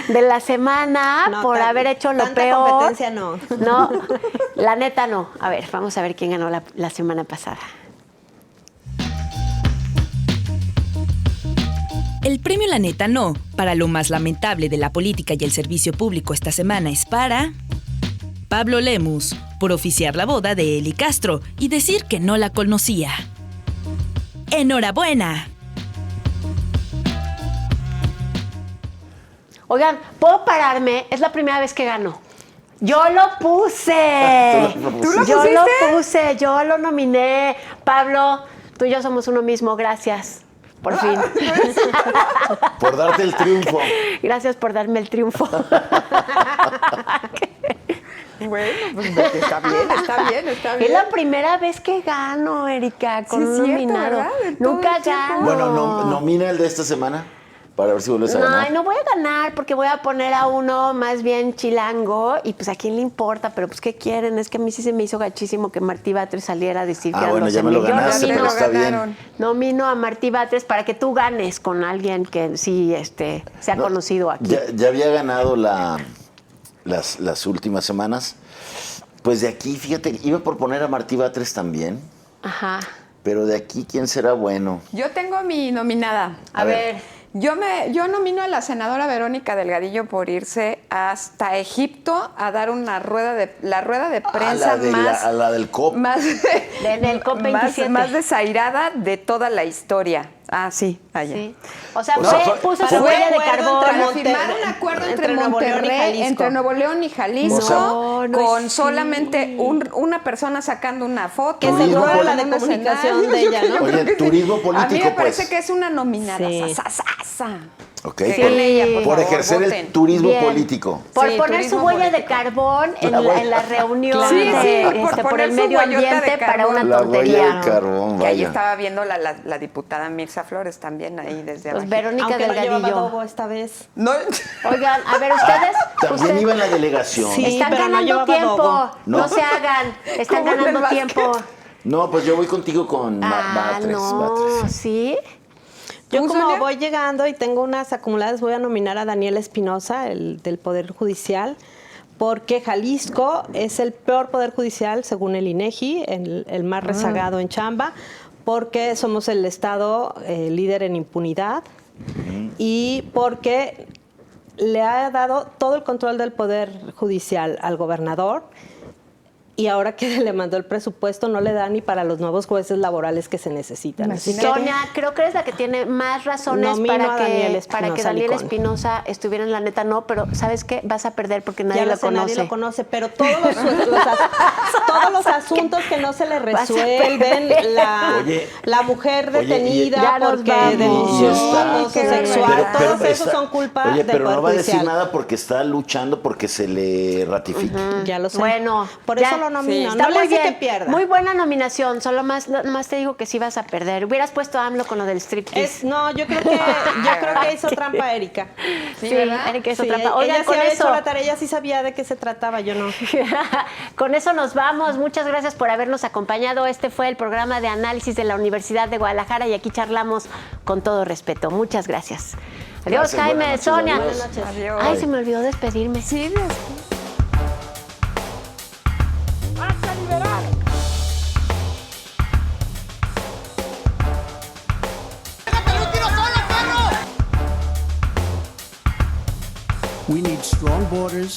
De la semana, No, por haber hecho lo tanta peor. competencia no. No, la neta no. A ver, vamos a ver quién ganó la semana pasada. El premio La Neta No, para lo más lamentable de la política y el servicio público esta semana es para Pablo Lemus, por oficiar la boda de Eli Castro y decir que no la conocía. ¡Enhorabuena! Oigan, ¿puedo pararme? Es la primera vez que gano. Yo lo puse. ¿Tú lo Yo pusiste? lo puse, yo lo nominé. Pablo, tú y yo somos uno mismo, gracias. Por fin. Por darte el triunfo. Gracias por darme el triunfo. Bueno, pues está bien. Es la primera vez que gano, Erika, con Sí, un es cierto, nominado. ¿verdad? De todo Nunca el tiempo. gano. Bueno, nomina el de esta semana para ver si vuelves a ganar. Ay, no voy a ganar porque voy a poner a uno más bien chilango y pues a quién le importa, pero pues ¿qué quieren? Es que a mí sí se me hizo gachísimo que Martí Batres saliera a decir que eran Bueno, 12 ya me lo millones. ganaste, Ya pero lo está ganaron. bien. Nomino a Martí Batres para que tú ganes con alguien que sí sea No, conocido aquí. Ya había ganado las últimas semanas. Pues de aquí, fíjate, iba por poner a Martí Batres también, Ajá. pero de aquí, ¿quién será bueno? Yo tengo mi nominada. A ver. Yo nomino a la senadora Verónica Delgadillo por irse hasta Egipto a dar una rueda de prensa a la del COP. En el COP27. más desairada de toda la historia. Ah, sí, allá. Sí. O sea, O sea, puso fue su huella de acuerdo carbón. Para entre firmar un acuerdo entre Nuevo León y Monterrey, Jalisco. entre Nuevo León y Jalisco, O sea, no con es solamente una persona sacando una foto. Que Turismo seguro la político. de comunicación de ella, ¿no? Oye, turismo político, A mí me parece pues. que es una nominada. Sí. Ok, Que Sí. gane ella, por por favor, ejercer voten. el turismo Bien. político. Por Sí, poner su turismo huella de político. carbón en la reunión Sí, de, por por poner el su medio huellota de ambiente para carbón. una La tontería. huella de carbón, Que ahí vaya. estaba viendo la diputada Mirza Flores también ahí desde Pues abajo. Verónica Aunque no llevaba Delgadillo. adobo esta vez. No, Oigan, a ver, ustedes. También iba en la delegación. Sí. Están pero no ganando llevaba tiempo. adobo. No. No. se hagan. Están Como en el ganando básquet. tiempo. No, pues yo voy contigo con Batres. no, Batres. ¿sí? Yo ¿Tú, como Sonia? voy llegando y tengo unas acumuladas, voy a nominar a Daniel Espinosa, el del Poder Judicial, porque Jalisco es el peor Poder Judicial, según el INEGI, el más rezagado en chamba, porque somos el estado líder en impunidad y porque le ha dado todo el control del Poder Judicial al gobernador. Y ahora que le mandó el presupuesto, no le da ni para los nuevos jueces laborales que se necesitan. Así que Sonia, creo que eres la que tiene más razones Nomino para a que Daniel Daniel Espinosa Espinosa estuviera en la neta. No, pero ¿sabes qué? Vas a perder porque nadie ya lo lo sé, conoce. nadie lo conoce, pero todos los asuntos que no se le Vas a resuelven, Oye, la mujer oye, detenida ya nos porque vamos. denunció Y está- acoso qué sexual, barbaridad. todos esos está- son culpa Oye, del pero Poder no va a decir Judicial. nada porque está luchando porque se le ratifique. Ya lo sé. Bueno, por ya. eso lo nomino. Está No le muy hace bien. que pierda. Muy buena nominación. Solo más te digo que sí vas a perder. Hubieras puesto a AMLO con lo del striptease. No, yo creo que hizo trampa Erika. Sí, ¿verdad? Erika hizo Sí, trampa. Oigan, ella sí con había eso. hecho la tarea, ella sí sabía de qué se trataba, yo no. Con eso nos vamos. Muchas gracias por habernos acompañado. Este fue el programa de análisis de la Universidad de Guadalajara y aquí charlamos con todo respeto. Muchas gracias. Adiós, Gracias, Jaime, buenas noches, Sonia. adiós. Adiós. Ay, se me olvidó despedirme. Sí, We need strong borders,